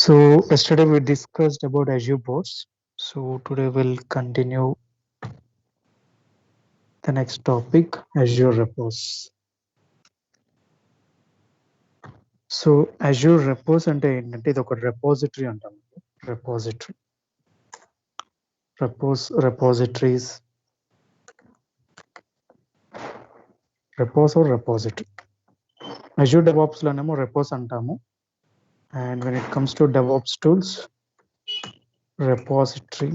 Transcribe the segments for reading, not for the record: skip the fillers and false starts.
So yesterday we discussed about Azure bots. So today we'll continue the next topic, Azure repos. So Azure repos అంటే ఏంటంటే ఇది ఒక repository అంటాం. Repository. Repositories. Repos or repository. Azure DevOps లోనేమో repos అంటాము. And when it comes to DevOps tools, repository.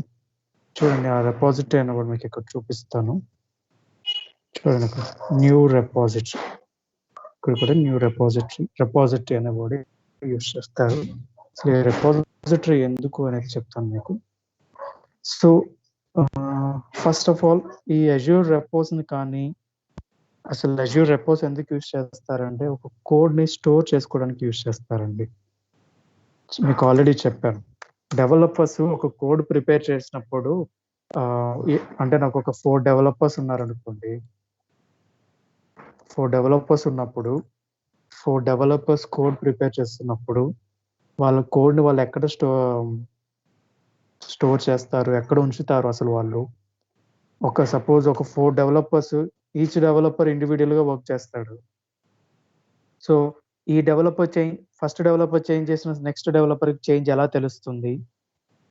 చూడండి ఆ repository అన్నప్పుడు మీకు ఇక్కడ చూపిస్తాను. చూడండి న్యూ repository. ఇక్కడ కూడా న్యూ రెపాజిటరీ అనే వర్డ్ యూస్ చేస్తారు. సో ఈ రెపాజిటరీ ఎందుకు అనేది చెప్తాను మీకు. సో ఫస్ట్ ఆఫ్ ఆల్ ఈ అజ్యూర్ రెపోస్ ని కానీ అసలు అజ్యూర్ రెపోస్ ఎందుకు యూస్ చేస్తారంటే ఒక కోడ్ ని స్టోర్ చేసుకోవడానికి యూస్ చేస్తారండి. మీకు ఆల్రెడీ చెప్పాను, డెవలపర్స్ ఒక కోడ్ ప్రిపేర్ చేసినప్పుడు అంటే నాకు ఒక 4 డెవలపర్స్ ఉన్నారనుకోండి. 4 డెవలపర్స్ ఉన్నప్పుడు 4 డెవలపర్స్ కోడ్ ప్రిపేర్ చేస్తున్నప్పుడు వాళ్ళ కోడ్ని వాళ్ళు ఎక్కడ స్టోర్ చేస్తారు, ఎక్కడ ఉంచుతారు అసలు వాళ్ళు. సపోజ్ ఒక 4 డెవలపర్స్, ఈచ్ డెవలపర్ ఇండివిజువల్గా వర్క్ చేస్తాడు. సో ఈ ఫస్ట్ డెవలపర్ చేంజ్ చేసిన నెక్స్ట్ డెవలపర్కి చేంజ్ ఎలా తెలుస్తుంది,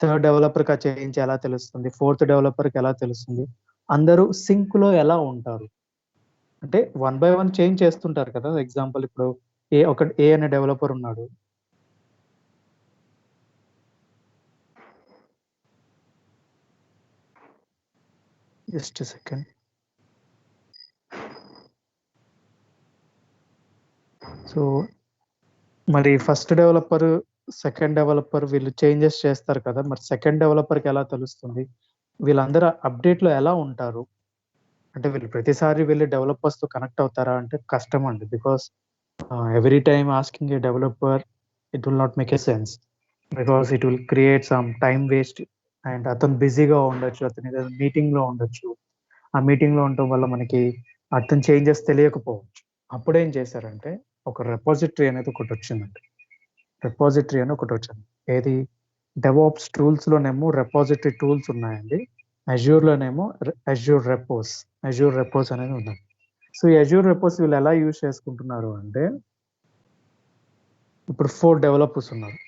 థర్డ్ డెవలపర్కి ఆ చేంజ్ ఎలా తెలుస్తుంది, ఫోర్త్ డెవలపర్కి ఎలా తెలుస్తుంది, అందరూ సింక్లో ఎలా ఉంటారు అంటే 1 by 1 చేంజ్ చేస్తుంటారు కదా. ఎగ్జాంపుల్ ఇప్పుడు ఏ అనే డెవలపర్ ఉన్నాడు. Just second. సో మరి ఫస్ట్ డెవలపర్ సెకండ్ డెవలపర్ వీళ్ళు చేంజెస్ చేస్తారు కదా, మరి సెకండ్ డెవలపర్కి ఎలా తెలుస్తుంది, వీళ్ళందరూ అప్డేట్లో ఎలా ఉంటారు అంటే వీళ్ళు ప్రతిసారి వీళ్ళు డెవలపర్స్తో కనెక్ట్ అవుతారా అంటే కష్టం అండి. Because every time asking A developer it will not make a sense, because it will create some time waste. And అతను బిజీగా ఉండొచ్చు, అతను ఏదైనా మీటింగ్లో ఉండొచ్చు. ఆ మీటింగ్లో ఉండటం వల్ల మనకి అతను చేంజెస్ తెలియకపోవచ్చు. అప్పుడేం చేశారంటే ఒక రెపాజిటరీ అనేది ఒకటి వచ్చిందండి. రెపాజిటరీ అని ఒకటి వచ్చింది. ఏది డెవాప్స్ టూల్స్లోనేమో రెపాజిటరీ టూల్స్ ఉన్నాయండి. అజ్యూర్లోనేమో అజ్యూర్ రెపోస్ అనేది ఉన్నాయి. సో ఈ అజ్యూర్ రెపోస్ వీళ్ళు ఎలా యూజ్ చేసుకుంటున్నారు అంటే ఇప్పుడు 4 డెవలపర్స్ ఉన్నారు.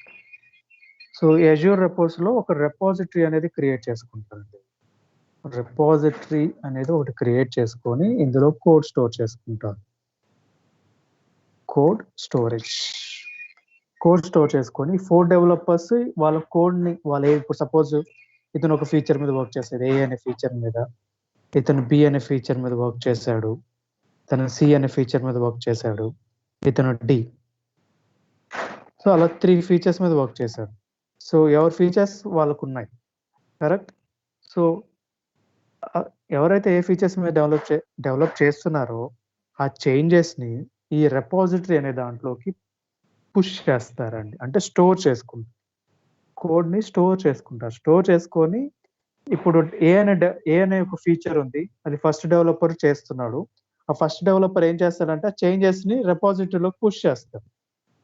సో ఈ అజ్యూర్ రెపోస్లో ఒక రెపాజిటరీ అనేది క్రియేట్ చేసుకుంటారండి. రెపాజిటరీ అనేది ఒకటి క్రియేట్ చేసుకొని ఇందులో కోడ్ స్టోర్ చేసుకుంటారు. కోడ్ స్టోర్ చేసుకొని 4 డెవలపర్స్ వాళ్ళ కోడ్ని ఇప్పుడు సపోజ్ ఇతను ఒక ఫీచర్ మీద వర్క్ చేశాడు, ఏ అనే ఫీచర్ మీద, ఇతను బి అనే ఫీచర్ మీద వర్క్ చేశాడు, ఇతను సి అనే ఫీచర్ మీద వర్క్ చేశాడు, ఇతను డి. సో అలా 3 ఫీచర్స్ మీద వర్క్ చేశాడు. సో ఎవరి ఫీచర్స్ వాళ్ళకు ఉన్నాయి, కరెక్ట్. సో ఎవరైతే ఏ ఫీచర్స్ మీద డెవలప్ చేస్తున్నారో ఆ చేంజెస్ని ఈ రెపాజిటరీ అనే దాంట్లోకి పుష్ చేస్తారండి. అంటే స్టోర్ చేసుకుంటారు, కోడ్ని స్టోర్ చేసుకొని ఇప్పుడు ఏ అనే ఒక ఫీచర్ ఉంది, అది ఫస్ట్ డెవలపర్ చేస్తున్నాడు. ఆ ఫస్ట్ డెవలపర్ ఏం చేస్తాడంటే ఆ చేంజెస్ని రెపాజిటరీలోకి పుష్ చేస్తాడు.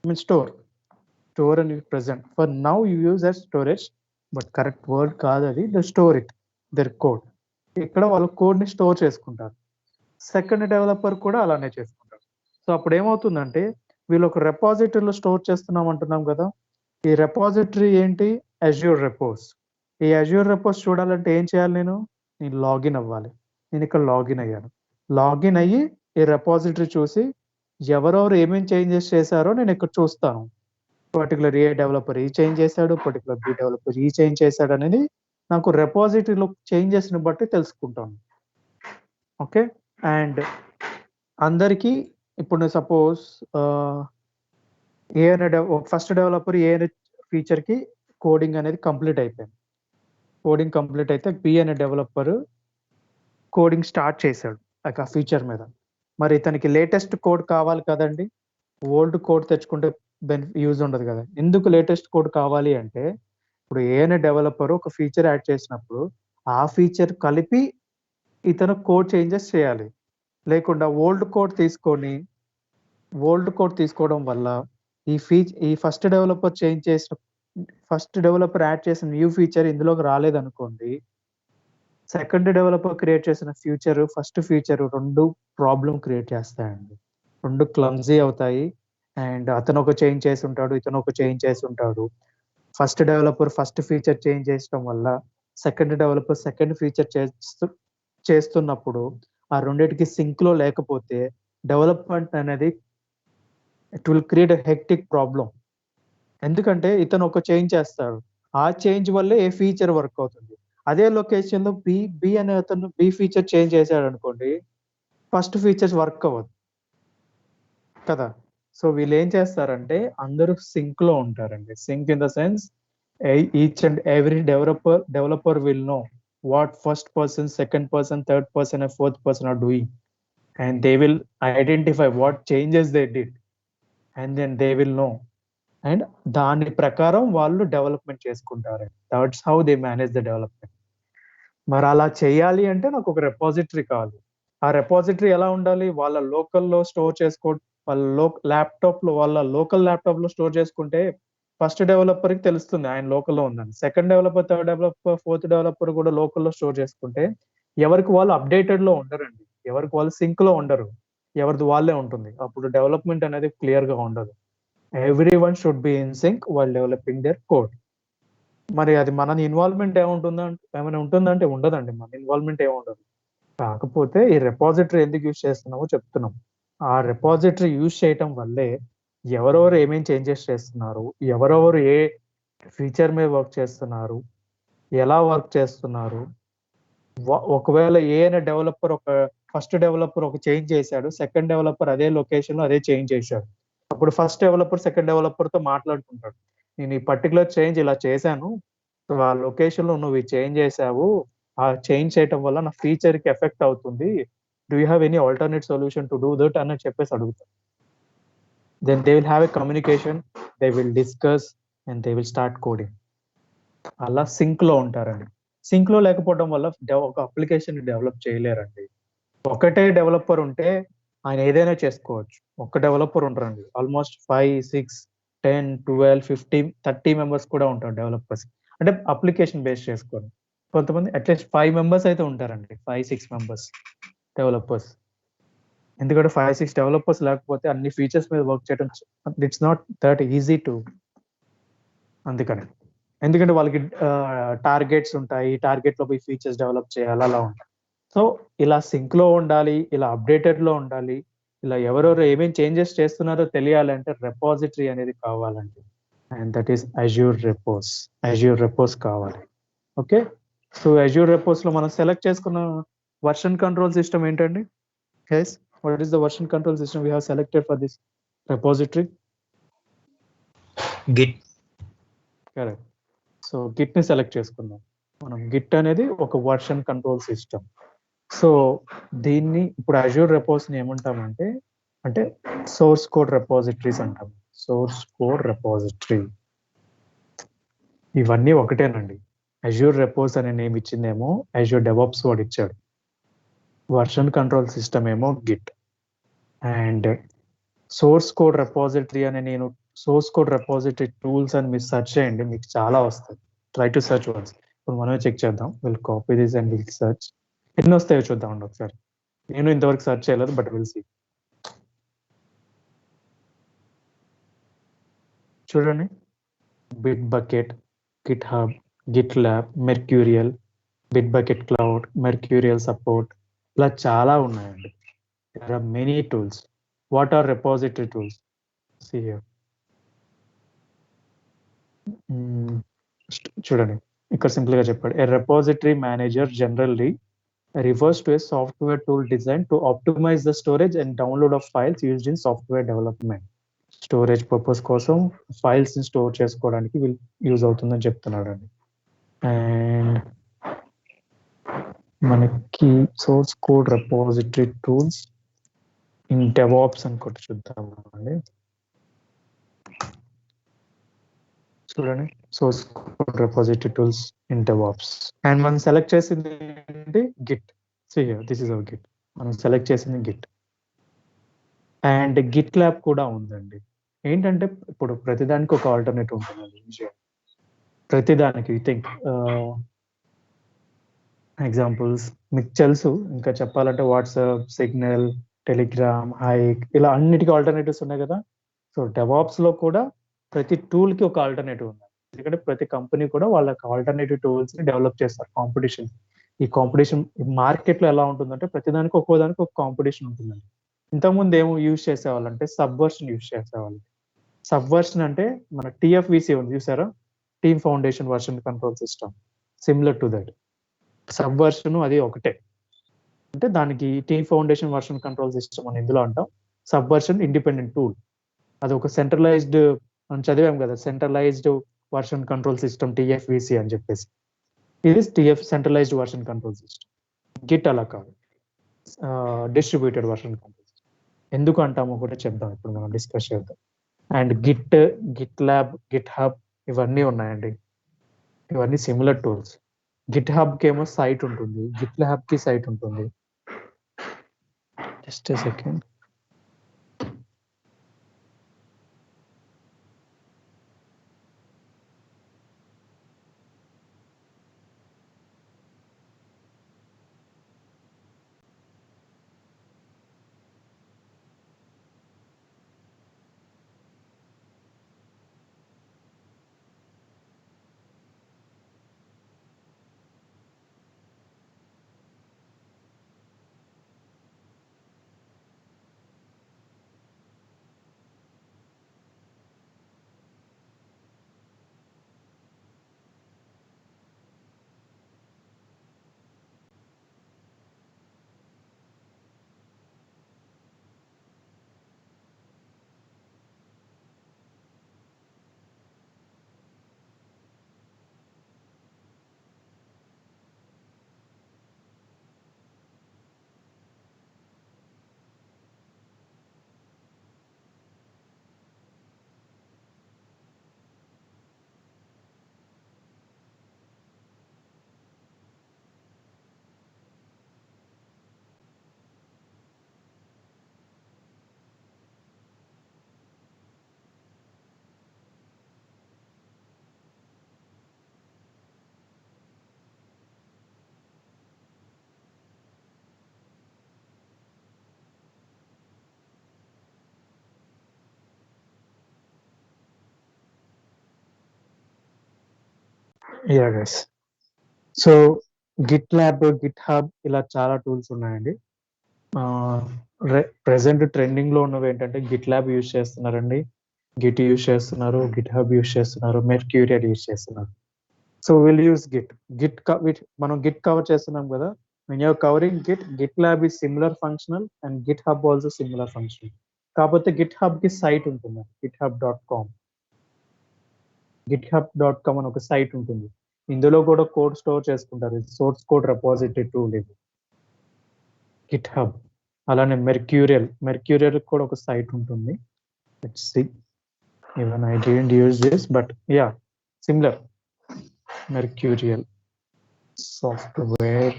మీన్ స్టోర్ అని present for now you use as storage, but correct word కాదు అది. The store it their code. ఇక్కడ వాళ్ళు కోడ్ని స్టోర్ చేసుకుంటారు. సెకండ్ డెవలపర్ కూడా అలానే చేసుకుంటారు. సో అప్పుడు ఏమవుతుందంటే వీళ్ళు ఒక రెపాజిటరీలో స్టోర్ చేస్తున్నాం అంటున్నాం కదా. ఈ రెపాజిటరీ ఏంటి, అజ్యూర్ రెపోస్. ఈ అజ్యూర్ రెపోస్ చూడాలంటే ఏం చేయాలి, నేను లాగిన్ అవ్వాలి. నేను ఇక్కడ లాగిన్ అయ్యాను. లాగిన్ అయ్యి ఈ రెపాజిటరీ చూసి ఎవరెవరు ఏమేమి చేంజెస్ చేశారో నేను ఇక్కడ చూస్తాను. పర్టికులర్ ఏ డెవలపర్ ఈ చేంజ్ చేశాడు, పర్టికులర్ బి డెవలపర్ ఈ చేంజ్ చేశాడు అనేది నాకు రెపాజిటరీలో చేంజెస్ని బట్టి తెలుసుకుంటాను. ఓకే. అండ్ అందరికీ ఇప్పుడు సపోజ్ ఏ అనే ఫస్ట్ డెవలపర్ ఏ అనే ఫీచర్కి కోడింగ్ అనేది కంప్లీట్ అయిపోయింది. కోడింగ్ కంప్లీట్ అయితే బి అనే డెవలపర్ కోడింగ్ స్టార్ట్ చేశాడు ఆ ఫీచర్ మీద. మరి ఇతనికి లేటెస్ట్ కోడ్ కావాలి కదండి. ఓల్డ్ కోడ్ తెచ్చుకుంటే యూజ్ ఉండదు కదా. ఎందుకు లేటెస్ట్ కోడ్ కావాలి అంటే ఇప్పుడు ఏ అనే డెవలపర్ ఒక ఫీచర్ యాడ్ చేసినప్పుడు ఆ ఫీచర్ కలిపి ఇతను కోడ్ చేంజెస్ చేయాలి. లేకుండా ఓల్డ్ కోడ్ తీసుకోవడం వల్ల ఈ ఫస్ట్ డెవలపర్ చేంజ్ చేసిన ఫస్ట్ డెవలపర్ యాడ్ చేసిన న్యూ ఫీచర్ ఇందులోకి రాలేదనుకోండి, సెకండ్ డెవలపర్ క్రియేట్ చేసిన ఫస్ట్ ఫీచర్ 2 ప్రాబ్లమ్ క్రియేట్ చేస్తాయండి. 2 క్లమ్జీ అవుతాయి. అండ్ అతను ఒక చేంజ్ చేసి ఉంటాడు, ఇతను ఒక చేంజ్ చేసి ఉంటాడు. First developer first feature change చేయడం వల్ల సెకండ్ డెవలపర్ సెకండ్ ఫీచర్ చేస్తున్నప్పుడు ఆ రెండిటికి సింక్ లో లేకపోతే డెవలప్మెంట్ అనేది it will create a hectic problem. ఎందుకంటే ఇతను ఒక చేంజ్ చేస్తాడు, ఆ చేంజ్ వల్లే ఏ ఫీచర్ వర్క్ అవుతుంది. అదే లొకేషన్ లో బి అనే అతను బి ఫీచర్ చేంజ్ చేశాడు అనుకోండి, ఫస్ట్ ఫీచర్స్ వర్క్ అవ్వదు కదా. సో వీళ్ళు ఏం చేస్తారంటే అందరూ సింక్ లో ఉంటారండి. Sync in the sense each and every developer will know what first person, second person, third person and fourth person are doing, and they will identify what changes they did, and then they will know, and దాని ప్రకారం వాళ్ళు development చేసుకుంటారు. That's how they manage the development. మరి అలా చేయాలి అంటే నాకు ఒక రెపాజిటరీ కావాలి. ఆ రెపాజిటరీ ఎలా ఉండాలి? వాళ్ళ లోకల్లో స్టోర్ వాళ్ళ లోకల్ ల్యాప్టాప్ లో స్టోర్ చేసుకుంటే ఫస్ట్ డెవలపర్ కి తెలుస్తుంది ఆయన లోకల్లో ఉందని. Second developer, third developer, fourth developer కూడా లోకల్లో స్టోర్ చేసుకుంటే ఎవరికి వాళ్ళు అప్డేటెడ్ లో ఉండరండి, ఎవరికి వాళ్ళు సింక్ లో ఉండరు, ఎవరిది వాళ్ళే ఉంటుంది. అప్పుడు డెవలప్మెంట్ అనేది క్లియర్ గా ఉండదు. Everyone should be in sync while developing their code. మరి అది మన ఇన్వాల్వ్మెంట్ ఏమైనా ఉంటుందంటే ఉండదండి, మన ఇన్వాల్వ్మెంట్ ఏముండదు. కాకపోతే ఈ రెపాజిటరీ ఎందుకు యూజ్ చేస్తున్నామో చెప్తున్నాం. ఆ రెపాజిటరీ యూజ్ చేయటం వల్లే ఎవరెవరు ఏమేం చేంజెస్ చేస్తున్నారు, ఎవరెవరు ఏ ఫీచర్ మీద వర్క్ చేస్తున్నారు, ఎలా వర్క్ చేస్తున్నారు. ఒకవేళ ఏ అనే డెవలపర్ ఫస్ట్ డెవలపర్ ఒక చేంజ్ చేశాడు, సెకండ్ డెవలపర్ అదే లొకేషన్ లో అదే చేంజ్ చేశాడు, అప్పుడు ఫస్ట్ డెవలపర్ సెకండ్ డెవలపర్ తో మాట్లాడుకుంటాడు, నేను ఈ పర్టికులర్ చేంజ్ ఇలా చేశాను, ఆ లొకేషన్ లో నువ్వు చేంజ్ చేసావు, ఆ చేంజ్ చేయటం వల్ల నా ఫీచర్ కి ఎఫెక్ట్ అవుతుంది, do you have any alternate solution to do that అని చెప్పేసి అడుగుతారు. Then they will have a communication, they will discuss and they will start coding. అలా సింక్ లో ఉంటారండి. సింక్ లో లేకపోవడం వల్ల ఒక అప్లికేషన్ డెవలప్ చేయలేరండి. ఒకటే డెవలపర్ ఉంటే ఆయన ఏదైనా చేసుకోవచ్చు. ఒక్క డెవలపర్ ఉంటారండి, ఆల్మోస్ట్ 5, 6, 10, 12, 15, 30 మెంబర్స్ కూడా ఉంటారు డెవలపర్స్. అంటే అప్లికేషన్ బేస్ చేసుకొని కొంతమంది అట్లీస్ట్ 5 మెంబర్స్ అయితే ఉంటారండి, 5, 6 మెంబర్స్ డెవలపర్స్. ఎందుకంటే 5, 6 డెవలపర్స్ లేకపోతే అన్ని ఫీచర్స్ మీద వర్క్ చేయడం it's not that easy to. అందుకని ఎందుకంటే వాళ్ళకి టార్గెట్స్ ఉంటాయి, టార్గెట్ లో పోయి ఫీచర్స్ డెవలప్ చేయాలి, అలా ఉంటాయి. సో ఇలా సింక్ లో ఉండాలి, ఇలా అప్డేటెడ్ లో ఉండాలి, ఇలా ఎవరెవరు ఏమేం చేంజెస్ చేస్తున్నారో తెలియాలంటే రెపాజిటరీ అనేది కావాలండి. And that is Azure repos కావాలి. ఓకే, సో అజ్యూర్ రెపోస్ లో మనం సెలెక్ట్ చేసుకున్న వర్షన్ కంట్రోల్ సిస్టమ్ ఏంటండి? Guys, what is the version control system we have selected for this repository? Git. Correct. So git ని select చేసుకుందాం మనం. Git అనేది ఒక వర్షన్ కంట్రోల్ సిస్టమ్. సో దీన్ని ఇప్పుడు అజ్యూర్ రెపోస్ ని ఏమంటామంటే, అంటే సోర్స్ కోడ్ రెపాజిటరీస్ అంటాం. సోర్స్ కోడ్ రెపాజిటరీ ఇవన్నీ ఒకటేనండి. అజ్యూర్ రెపోస్ అనే నేమ్ ఇచ్చిందేమో అజ్యూర్ డెవాప్స్ వాడు ఇచ్చాడు, వర్షన్ కంట్రోల్ సిస్టమ్ ఏమో Git. And source code repository అని నేను సోర్స్ కోడ్ రెపాజిటరీ టూల్స్ అని మీరు సెర్చ్ చేయండి, మీకు చాలా వస్తాయి. Try to search once. ఇప్పుడు మనమే చెక్ చేద్దాం. Will copy this and will search. ఎన్ని వస్తాయో చూద్దామండి ఒకసారి. నేను ఇంతవరకు సెర్చ్ చేయలేదు, బట్ విల్ సీ. చూడండి, Bitbucket, GitHub, GitLab, Mercurial, Bitbucket cloud, Mercurial support, ఇలా చాలా ఉన్నాయండి. there are many tools. What are repository tools? See here. చూడండి, ఇక్కడ సింపుల్ గా చెప్పాడు, a repository manager generally refers to a software tool designed to optimize the storage and download of files used in software development. Storage purpose కోసం files ని store చేసుకోవడానికి use అవుతుందని చెప్తున్నాడు అండి. అండ్ మనకి source code repository tools in DevOps అనుకోటి చూద్దామండి. చూడండి, source code repository tools in DevOps. And మనం సెలెక్ట్ చేసింది ఏంటి? Git. See here, this is our Git. మనం సెలెక్ట్ చేసింది గిట్. అండ్ గిట్ ల్యాబ్ కూడా ఉందండి. ఏంటంటే ఇప్పుడు ప్రతిదానికి ఒక ఆల్టర్నేట్ ఉంటుందండి. ప్రతిదానికి థింక్ ఎగ్జాంపుల్స్ మీకు తెలుసు. ఇంకా చెప్పాలంటే వాట్సాప్, సిగ్నల్, టెలిగ్రామ్, హైక్ ఇలా అన్నిటికీ ఆల్టర్నేటివ్స్ ఉన్నాయి కదా. సో డెవాప్స్ లో కూడా ప్రతి టూల్ కి ఒక ఆల్టర్నేటివ్ ఉంది. ఎందుకంటే ప్రతి కంపెనీ కూడా వాళ్ళకి ఆల్టర్నేటివ్ టూల్స్ ని డెవలప్ చేస్తారు. కాంపిటీషన్, ఈ కాంపిటీషన్ మార్కెట్ లో ఎలా ఉంటుందంటే ప్రతిదానికి ఒక్కో దానికి ఒక కాంపిటీషన్ ఉంటుందండి. ఇంతకుముందు ఏమో యూజ్ చేసేవాళ్ళంటే సబ్వర్షన్ యూజ్ చేసేవాళ్ళు. సబ్వర్షన్ అంటే మన టిఎఫ్విసి ఉంది చూసారా, team foundation version control system, similar to that. Subversion అది ఒకటే. అంటే దానికి team foundation version control system అని ఇందులో అంటాం. Subversion independent tool. అది ఒక సెంట్రలైజ్డ్, మనం చదివాం కదా centralized version control system TFVC అని చెప్పేసి. ఇది centralized version control system. Git అలా కాదు, డిస్ట్రిబ్యూటెడ్ వర్షన్ కంట్రోల్ సిస్టమ్. ఎందుకు అంటామో కూడా చెప్దాం, ఇప్పుడు మనం డిస్కస్ చేద్దాం. And Git lab, Git hub ఇవన్నీ ఉన్నాయండి. ఇవన్నీ సిమిలర్ టూల్స్. గిట్ హబ్ కి ఏమో సైట్ ఉంటుంది, గిట్ ల్యాబ్ కి సైట్ ఉంటుంది. Just a second. Yeah guys, so Git lab, Git hub ఇలా చాలా టూల్స్ ఉన్నాయండి. ప్రెసెంట్ ట్రెండింగ్ లో ఉన్నవి ఏంటంటే గిట్ ల్యాబ్ యూజ్ చేస్తున్నారండి, గిట్ యూజ్ చేస్తున్నారు, గిట్ హబ్ యూజ్ చేస్తున్నారు, మెర్క్యూరియల్ యూజ్ చేస్తున్నారు. So will use Git. మనం గిట్ కవర్ చేస్తున్నాం కదా. when you're covering git lab is similar functional and github also similar functional. కాకపోతే గిట్ కి సైట్ ఉంటుంది, github.com. github.com అని ఒక సైట్ ఉంటుంది. ఇందులో కూడా కోడ్ స్టోర్ చేసుకుంటారు. సోర్స్ కోడ్ రెపాజిటరీ టూల్ ఇది గిట్హబ్. అలానే మెర్క్యూరియల్ కూడా ఒక సైట్ ఉంటుంది. Let's see, even I didn't use this but yeah similar. Mercurial software,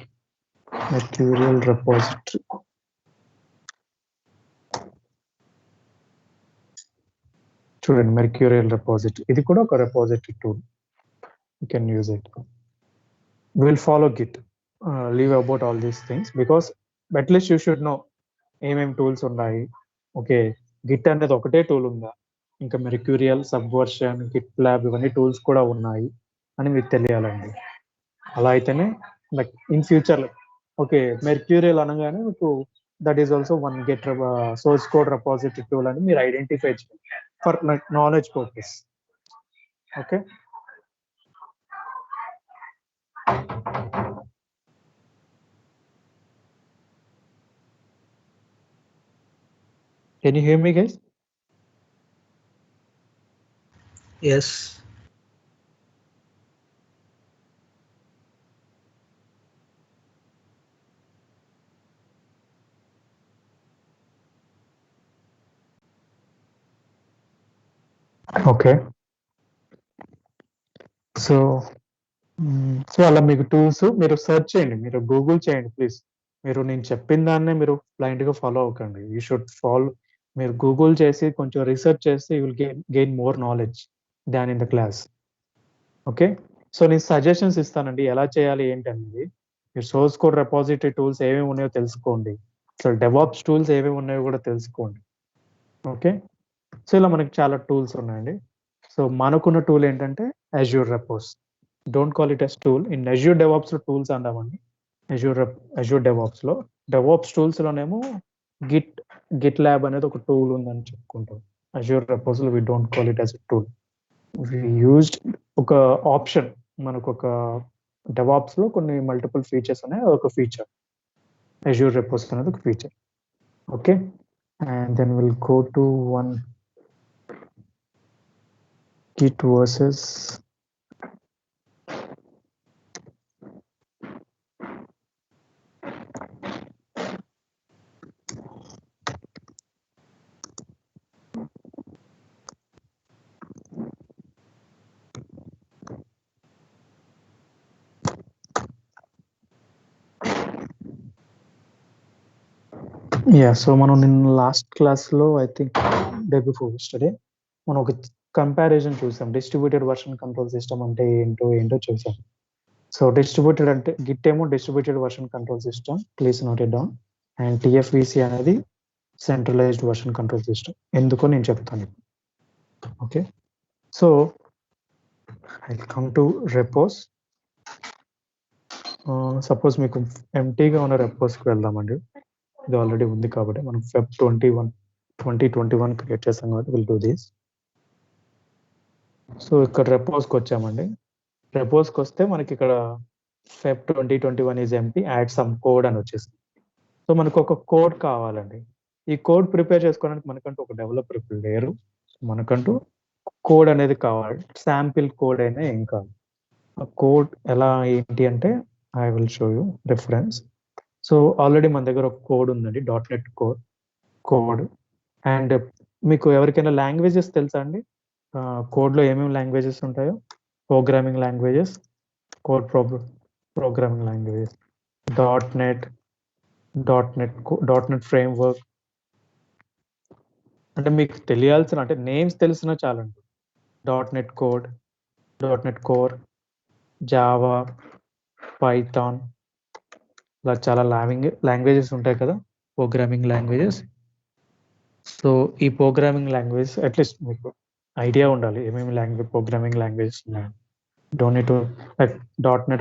Mercurial repository. చూడండి, మెర్క్యూరియల్ రెపాజిటరీ ఇది కూడా ఒక repository tool. You can use it. Will follow Git, leave about all these things because at least you should no ఏమేమి tools ఉన్నాయి. Okay, Git అనేది ఒకటే tool ఉందా, ఇంకా మెర్క్యూరియల్, సబ్వర్షన్, గిట్ ల్యాబ్ ఇవన్నీ టూల్స్ కూడా ఉన్నాయి అని మీకు తెలియాలండి. అలా అయితేనే like in future, okay mercurial అనగానే మీకు that is also one get source code repository tool అని మీరు ఐడెంటిఫై చేయండి for knowledge purpose. Okay, can you hear me guys? Yes. Okay, so అలా మీకు టూల్స్ మీరు సెర్చ్ చేయండి, మీరు గూగుల్ చేయండి ప్లీజ్. మీరు నేను చెప్పిన దాన్నే మీరు బ్లైండ్ గా ఫాలో అవ్వకండి. You should follow. మీరు గూగుల్ చేసి కొంచెం రీసెర్చ్ చేస్తే you will gain more knowledge than in the class. Okay. So నేను సజెషన్స్ ఇస్తానండి ఎలా చేయాలి ఏంటి అనేది. మీరు సోర్స్ కోడ్ రిపాజిటరీ టూల్స్ ఏమేమి ఉన్నాయో తెలుసుకోండి. అసలు డెవాప్స్ టూల్స్ ఏమేమి ఉన్నాయో కూడా తెలుసుకోండి. ఓకే. సో ఇలా మనకి చాలా టూల్స్ ఉన్నాయండి. సో మనకున్న టూల్ ఏంటంటే Azure repos. Don't call it as tool. In Azure డెవాప్స్లో టూల్స్ అంటామండి. అజ్యూర్ డెవాప్స్లో డెవాప్స్ టూల్స్లోనేమో గిట్ ల్యాబ్ అనేది ఒక టూల్ ఉందని చెప్పుకుంటాం. అజ్యూర్ రెపోస్లో we don't call it as a tool. We used ఒక ఆప్షన్. మనకు ఒక డెవాప్స్లో కొన్ని మల్టిపుల్ ఫీచర్స్ ఉన్నాయి. ఒక ఫీచర్ అజ్యూర్ రెపోస్ అనేది ఒక feature. Okay. And then will go to one Git versus so మనం నిన్న లాస్ట్ క్లాస్లో I think day before yesterday మనం ఒక కంపారిజన్ చూసాం. డిస్ట్రిబ్యూటెడ్ వర్షన్ కంట్రోల్ సిస్టమ్ అంటే ఏంటో చూసాం. సో డిస్ట్రిబ్యూటెడ్ అంటే గిట్ ఏమో distributed version control system, please note it down. And TFVC అనేది సెంట్రలైజ్డ్ వర్షన్ కంట్రోల్ సిస్టమ్. ఎందుకో నేను చెప్తాను. Okay. So I come to repos. Suppose మీకు ఎంటీగా ఉన్న రెపోస్కి వెళ్దామండి. ఇది ఆల్రెడీ ఉంది కాబట్టి మనం Feb 2021 క్రియేట్ చేస్తాం కాబట్టి విల్ డూ దిస్. సో ఇక్కడ రెపోస్కి వచ్చామండి. రెపోస్కి వస్తే మనకి ఇక్కడ Feb 2021 is empty, add some code అని వచ్చేసింది. సో మనకు ఒక కోడ్ కావాలండి. ఈ కోడ్ ప్రిపేర్ చేసుకోవడానికి మనకంటూ ఒక డెవలపర్ ఇప్పుడు లేరు. మనకంటూ కోడ్ అనేది కావాలి. శాంపిల్ కోడ్ అయినా ఏం కాదు. ఆ కోడ్ ఎలా ఏంటి అంటే I will show you reference. So already మన దగ్గర ఒక కోడ్ ఉందండి, .NET కోడ్. అండ్ మీకు ఎవరికైనా లాంగ్వేజెస్ తెలుసా అండి? కోడ్లో ఏమేమి లాంగ్వేజెస్ ఉంటాయో? Programming languages, code programming languages, .NET framework. అంటే మీకు తెలియాల్సిన అంటే నేమ్స్ తెలిసినా చాలండి. .NET కోర్, జావా, పైథాన్, ఇలా చాలా లాంగ్వేజెస్ ఉంటాయి కదా, ప్రోగ్రామింగ్ లాంగ్వేజెస్. సో ఈ ప్రోగ్రామింగ్ లాంగ్వేజ్ అట్లీస్ట్ మీకు ఐడియా ఉండాలి ఏమేమి ప్రోగ్రామింగ్ లాంగ్వేజెస్ ఉన్నాయి. .NET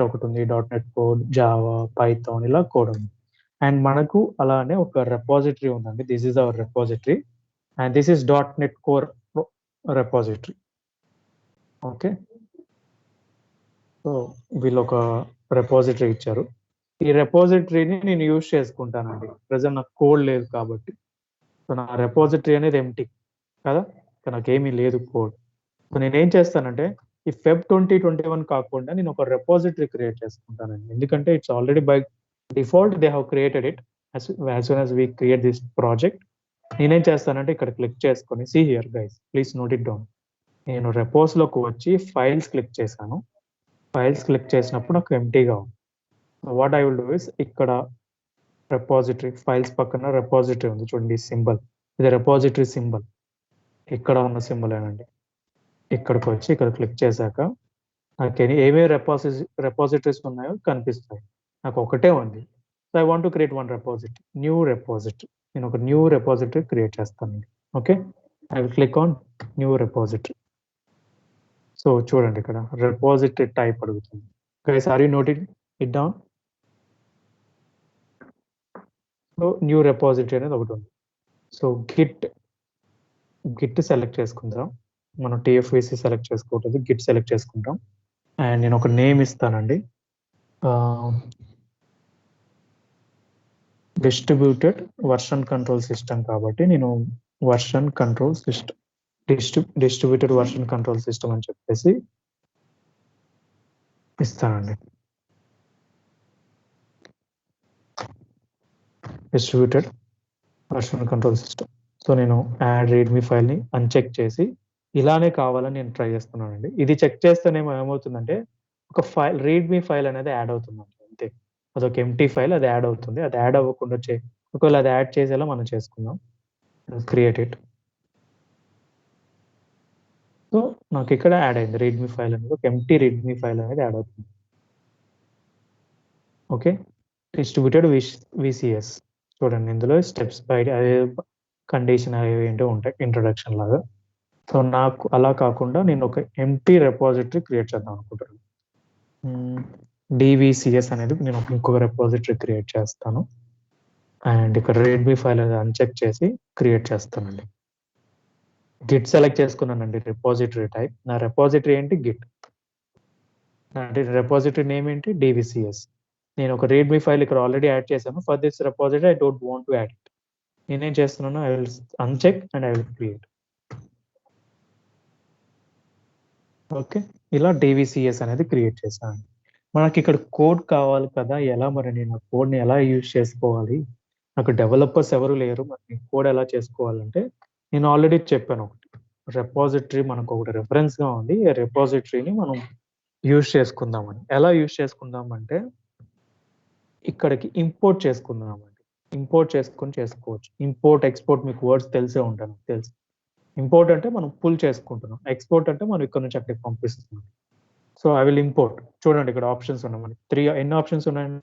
ఒకటి ఉంది, .NET కోడ్, జావా, పైథాన్, ఇలా కోడ్ ఉంది. అండ్ మనకు అలానే ఒక రెపాజిటరీ ఉందండి. This is our repository and this is .NET core repository. Okay. So వీళ్ళు ఒక రెపాజిటరీ ఇచ్చారు. ఈ రెపాజిటరీని నేను యూజ్ చేసుకుంటానండి. ప్రజెంట్ నాకు కోడ్ లేదు కాబట్టి. సో నా రెపాజిటరీ అనేది ఎంటీ కదా, నాకు ఏమీ లేదు కోడ్. సో నేనేం చేస్తానంటే ఈ Feb 2021 కాకుండా నేను ఒక రెపాజిటరీ క్రియేట్ చేసుకుంటానండి. ఎందుకంటే it's already by default they have created it as soon as we create this project. నేనేం చేస్తానంటే ఇక్కడ క్లిక్ చేసుకొని, see here guys, please note it down. నేను రెపోస్లోకి వచ్చి ఫైల్స్ క్లిక్ చేశాను. ఫైల్స్ క్లిక్ చేసినప్పుడు నాకు ఎంటీగా ఉంది. What I will do is, ఇక్కడ రెపాజిటరీ ఫైల్స్ పక్కన రెపాజిటరీ ఉంది చూడండి, సింబల్. ఇది రెపాజిటరీ సింబల్, ఇక్కడ ఉన్న సింబల్ ఏనండి. ఇక్కడికి వచ్చి ఇక్కడ క్లిక్ చేశాక నాకు ఏమేమి రెపాజిటరీస్ ఉన్నాయో కనిపిస్తాయి. నాకు ఒకటే ఉంది. So I want to create one repository, new repository. నేను ఒక న్యూ రెపాజిటరీ క్రియేట్ చేస్తానండి. Okay. I will click on new repository. So చూడండి ఇక్కడ రెపాజిటరీ టైప్ అడుగుతుంది. Guys, are you noting it down? So new repository అనేది ఒకటి ఉంది. So git select చేసుకుందాం. మనం టిఎఫ్విసి సెలెక్ట్ చేసుకోవట్లేదు, గిట్ సెలెక్ట్ చేసుకుంటాం. అండ్ నేను ఒక నేమ్ ఇస్తానండి, డిస్ట్రిబ్యూటెడ్ వర్షన్ కంట్రోల్ సిస్టమ్ కాబట్టి నేను version control system, distributed version control system అని చెప్పేసి ఇస్తానండి. Distributed version control system. So నేను యాడ్ రీడ్మీ ఫైల్ని అన్చెక్ చేసి ఇలానే కావాలని నేను ట్రై చేస్తున్నానండి. ఇది చెక్ చేస్తేనేమో ఏమవుతుందంటే ఒక ఫైల్, రీడ్మీ ఫైల్ అనేది యాడ్ అవుతుందండి, అంతే. అదొక ఎంటీ ఫైల్, అది యాడ్ అవుతుంది. అది యాడ్ అవ్వకుండా ఒకవేళ అది యాడ్ చేసేలా మనం చేసుకుందాం. Create it. సో నాకు ఇక్కడ యాడ్ అయింది readme ఫైల్ అనేది, ఒక ఎంటీ readme ఫైల్ అనేది యాడ్ అవుతుంది. ఓకే, డిస్ట్రిబ్యూటెడ్ VCS చూడండి, ఇందులో స్టెప్స్ బయట అదే కండిషన్ అవి ఏంటో ఉంటాయి ఇంట్రొడక్షన్ లాగా. సో నాకు అలా కాకుండా నేను ఒక ఎంటీ రెపాజిటరీ క్రియేట్ చేద్దాం అనుకుంటున్నాను. DVCS అనేది నేను ఇంకొక రెపాజిటరీ క్రియేట్ చేస్తాను. అండ్ ఇక్కడ readme ఫైల్ అనేది అన్చెక్ చేసి క్రియేట్ చేస్తానండి. గిట్ సెలెక్ట్ చేసుకున్నానండి రెపాజిటరీ టైప్. నా రెపాజిటరీ ఏంటి? గిట్. అంటే రెపాజిటరీ నేమ్ ఏంటి? DVCS. నేను ఒక readme ఫైల్ ఇక్కడ ఆల్రెడీ యాడ్ చేశాను. For this repository I don't want to add it. నేనేం చేస్తున్నాను, I will uncheck and I will create. Okay, ఇలా DVCS అనేది క్రియేట్ చేశాను. మనకి ఇక్కడ కోడ్ కావాలి కదా, ఎలా మరి నేను కోడ్ని ఎలా యూజ్ చేసుకోవాలి? నాకు డెవలపర్స్ ఎవరు లేరు, మరి కోడ్ ఎలా చేసుకోవాలంటే నేను ఆల్రెడీ చెప్పాను ఒకటి, రెపాజిటరీ మనకు ఒకటి రెఫరెన్స్గా ఉంది. ఈ రెపాజిటరీని మనం యూజ్ చేసుకుందామని. ఎలా యూజ్ చేసుకుందామంటే ఇక్కడికి ఇంపోర్ట్ చేసుకుందామండి. ఇంపోర్ట్ చేసుకొని చేసుకోవచ్చు. ఇంపోర్ట్ ఎక్స్పోర్ట్ మీకు వర్డ్స్ తెలిసే ఉంటాను, తెలుసు. ఇంపోర్ట్ అంటే మనం పుల్ చేసుకుంటున్నాం, ఎక్స్పోర్ట్ అంటే మనం ఇక్కడ నుంచి అక్కడికి పంపిస్తున్నాం. So I will import. చూడండి ఇక్కడ ఆప్షన్స్ ఉన్నాయి మనకి 3. ఎన్ని ఆప్షన్స్ ఉన్నాయండి?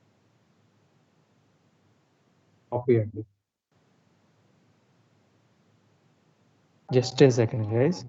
కాపీ అండి. Just a second guys.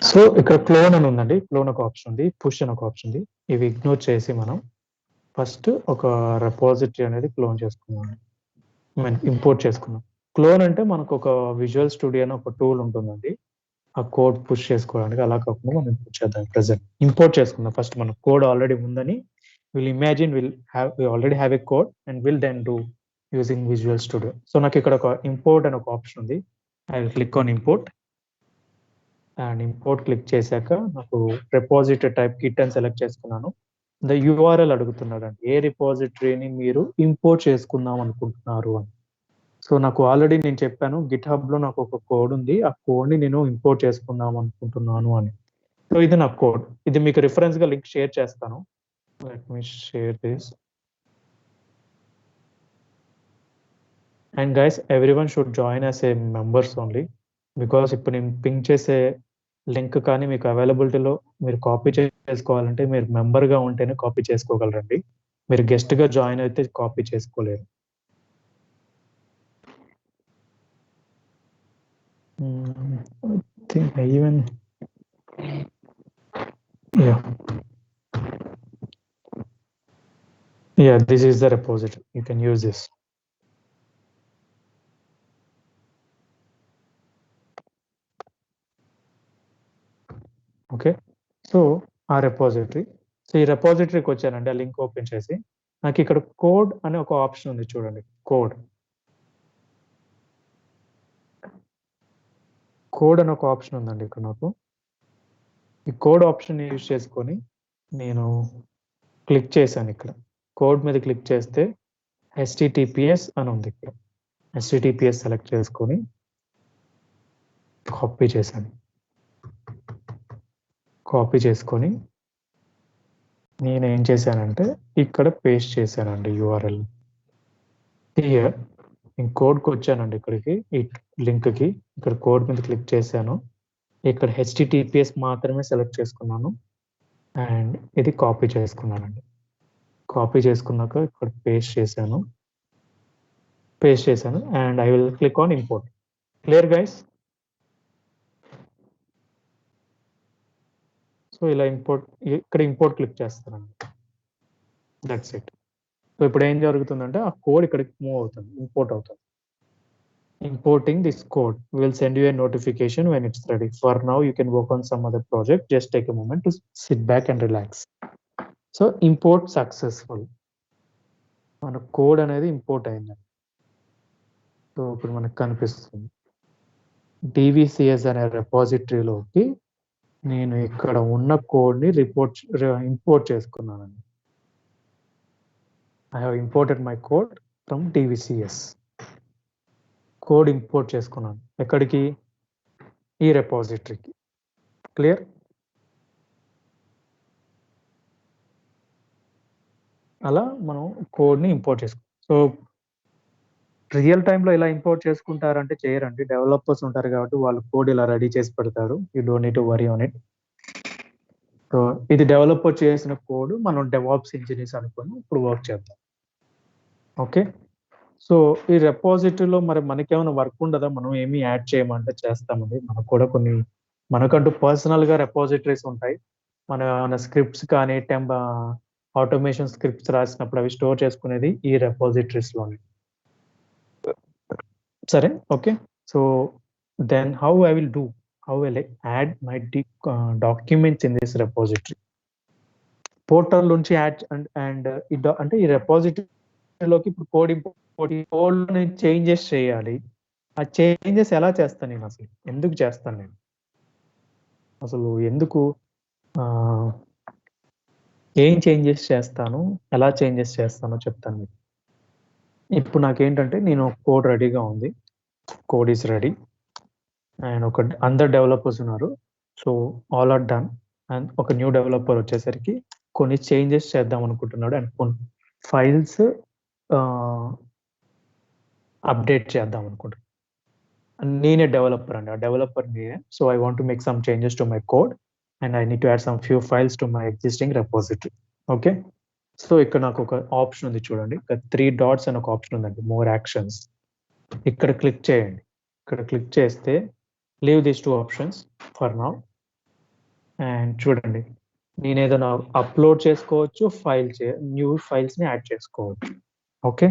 So ఇక్కడ క్లోన్ అని ఉందండి, క్లోన్ ఒక ఆప్షన్ ఉంది, పుష్ అని ఒక ఆప్షన్ ఉంది. ఇవి ఇగ్నోర్ చేసి మనం ఫస్ట్ ఒక రెపాజిటరీ అనేది క్లోన్ చేసుకున్నాం, ఇంపోర్ట్ చేసుకున్నాం. క్లోన్ అంటే మనకు ఒక విజువల్ స్టూడియో అని ఒక టూల్ ఉంటుందండి, ఆ కోడ్ పుష్ చేసుకోవడానికి. అలా కాకుండా మనం ఇంపోర్ట్ చేద్దాం. ప్రెసెంట్ ఇంపోర్ట్ చేసుకుందాం. ఫస్ట్ మన కోడ్ ఆల్రెడీ ఉందని will imagine we already have a code and will then do using visual studio. So నాకు ఇక్కడ ఒక ఇంపోర్ట్ అని ఒక ఆప్షన్ ఉంది. I will click on import. And import click చేశాక నాకు రెపాజిటరీ టైప్ గిట్ అని సెలెక్ట్ చేసుకున్నాను. ద URL అడుగుతున్నారండి, ఏ రిపాజిటరీని మీరు ఇంపోర్ట్ చేసుకుందాం అనుకుంటున్నారు అని. సో నాకు ఆల్రెడీ నేను చెప్పాను, గిట్ హబ్లో నాకు ఒక కోడ్ ఉంది, ఆ కోడ్ని నేను ఇంపోర్ట్ చేసుకుందాం అనుకుంటున్నాను అని. సో ఇది నా కోడ్. ఇది మీకు రిఫరెన్స్గా లింక్ షేర్ చేస్తాను. Let me share this. And guys, everyone should join as a members only, because ఇప్పుడు నేను పింక్ చేసే లింక్ కానీ మీకు అవైలబిలిటీలో మీరు కాపీ చేసుకోవాలంటే మీరు మెంబర్గా ఉంటేనే కాపీ చేసుకోగలరండి. మీరు గెస్ట్గా జాయిన్ అయితే కాపీ చేసుకోలేరు. I think I even yeah, this is the repository. You can use this. Okay, so ఆ రెపాజిటరీ. సో ఈ రెపాజిటరీకి వచ్చానండి, ఆ లింక్ ఓపెన్ చేసి నాకు ఇక్కడ కోడ్ అనే ఒక ఆప్షన్ ఉంది చూడండి. కోడ్ అని ఒక ఆప్షన్ ఉందండి ఇక్కడ. నాకు ఈ కోడ్ ఆప్షన్ యూజ్ చేసుకొని నేను క్లిక్ చేశాను. ఇక్కడ కోడ్ మీద క్లిక్ చేస్తే HTTPS అని ఉంది. ఇక్కడ HTTPS సెలెక్ట్ చేసుకొని కాపీ చేశాను. కాపీ చేసుకొని నేనేం చేశానంటే ఇక్కడ పేస్ట్ చేశానండి URL. హియర్ నేను కోడ్కి వచ్చానండి, ఇక్కడికి ఈ లింక్కి. ఇక్కడ కోడ్ మీద క్లిక్ చేశాను. ఇక్కడ HTTPS మాత్రమే సెలెక్ట్ చేసుకున్నాను అండ్ ఇది కాపీ చేసుకున్నానండి. కాపీ చేసుకున్నాక ఇక్కడ పేస్ట్ చేశాను. పేస్ట్ చేశాను and I will click on import. Clear guys? So ఇలా ఇక్కడ ఇంపోర్ట్ క్లిక్ చేస్తానండి. That's it. సో ఇప్పుడు ఏం జరుగుతుందంటే ఆ కోడ్ ఇక్కడికి మూవ్ అవుతుంది, ఇంపోర్ట్ అవుతుంది. Importing this code, we will send you a notification when it's ready. For now, you can work on some other project. Just take a moment to sit back and relax. So import successful. మన code అనేది import అయిందండి. So ఇప్పుడు మనకు కనిపిస్తుంది DVCS అనే రెపాజిటరీలోకి నేను ఇక్కడ ఉన్న కోడ్ని ఇంపోర్ట్ చేసుకున్నానండి. I have imported my code from DVCS. Code import చేసుకున్నాను ఎక్కడికి? ఈ రెపాజిటరీకి. క్లియర్? అలా మనం కోడ్ని ఇంపోర్ట్ చేసుకుంటాం. సో రియల్ టైంలో ఇలా ఇంపోర్ట్ చేసుకుంటారంటే చేయరండి. డెవలపర్స్ ఉంటారు కాబట్టి వాళ్ళు కోడ్ ఇలా రెడీ చేసి పెడతారు. You don't need to worry on it. So ఇది డెవలపర్ చేసిన కోడ్ మనం డెవాప్స్ ఇంజనీర్స్ అనుకొని ఇప్పుడు వర్క్ చేద్దాం. ఓకే. సో ఈ రెపాజిటరీలో మరి మనకేమైనా వర్క్ ఉండదా? మనం ఏమి యాడ్ చేయమంటే చేస్తామండి. మనకు కూడా కొన్ని మనకంటూ పర్సనల్గా రెపాజిటరీస్ ఉంటాయి. మన స్క్రిప్ట్స్ కానీ ఆటోమేషన్ స్క్రిప్ట్స్ రాసినప్పుడు అవి స్టోర్ చేసుకునేది ఈ రెపాజిటరీస్లోనే. సరే, okay. So then how will I add my documents in this repository? Portal నుంచి యాడ్ అండ్ అంటే ఈ రెపాజిటరీలోకి ఇప్పుడు కోడ్ నేను చేంజెస్ చేయాలి. ఆ చేంజెస్ ఎలా చేస్తాను నేను? అసలు ఎందుకు చేస్తాను నేను? అసలు ఎందుకు ఏం చేంజెస్ చేస్తాను, ఎలా చేంజెస్ చేస్తానో చెప్తాను మీకు. ఇప్పుడు నాకేంటంటే నేను కోడ్ రెడీగా ఉంది, కోడ్ ఈస్ రెడీ అండ్ అందరు డెవలపర్స్ ఉన్నారు. So all are done and ఒక న్యూ డెవలపర్ వచ్చేసరికి కొన్ని చేంజెస్ చేద్దాం అనుకుంటున్నాడు అండ్ కొన్ని ఫైల్స్ అప్డేట్ చేద్దాం అనుకుంటున్నాను. నేనే డెవలపర్ అండి, ఆ డెవలపర్ నేనే. So I want to make some changes to my code and I need to add some few files to my existing repository. Okay. So ఇక్కడ నాకు ఒక ఆప్షన్ ఉంది చూడండి, ఇక్కడ 3 dots అని ఒక ఆప్షన్ ఉందండి, మోర్ యాక్షన్స్. ఇక్కడ క్లిక్ చేయండి. ఇక్కడ క్లిక్ చేస్తే leave these 2 options for now and చూడండి, నేను ఏదైనా అప్లోడ్ చేసుకోవచ్చు, న్యూ ఫైల్స్ని యాడ్ చేసుకోవచ్చు. Okay.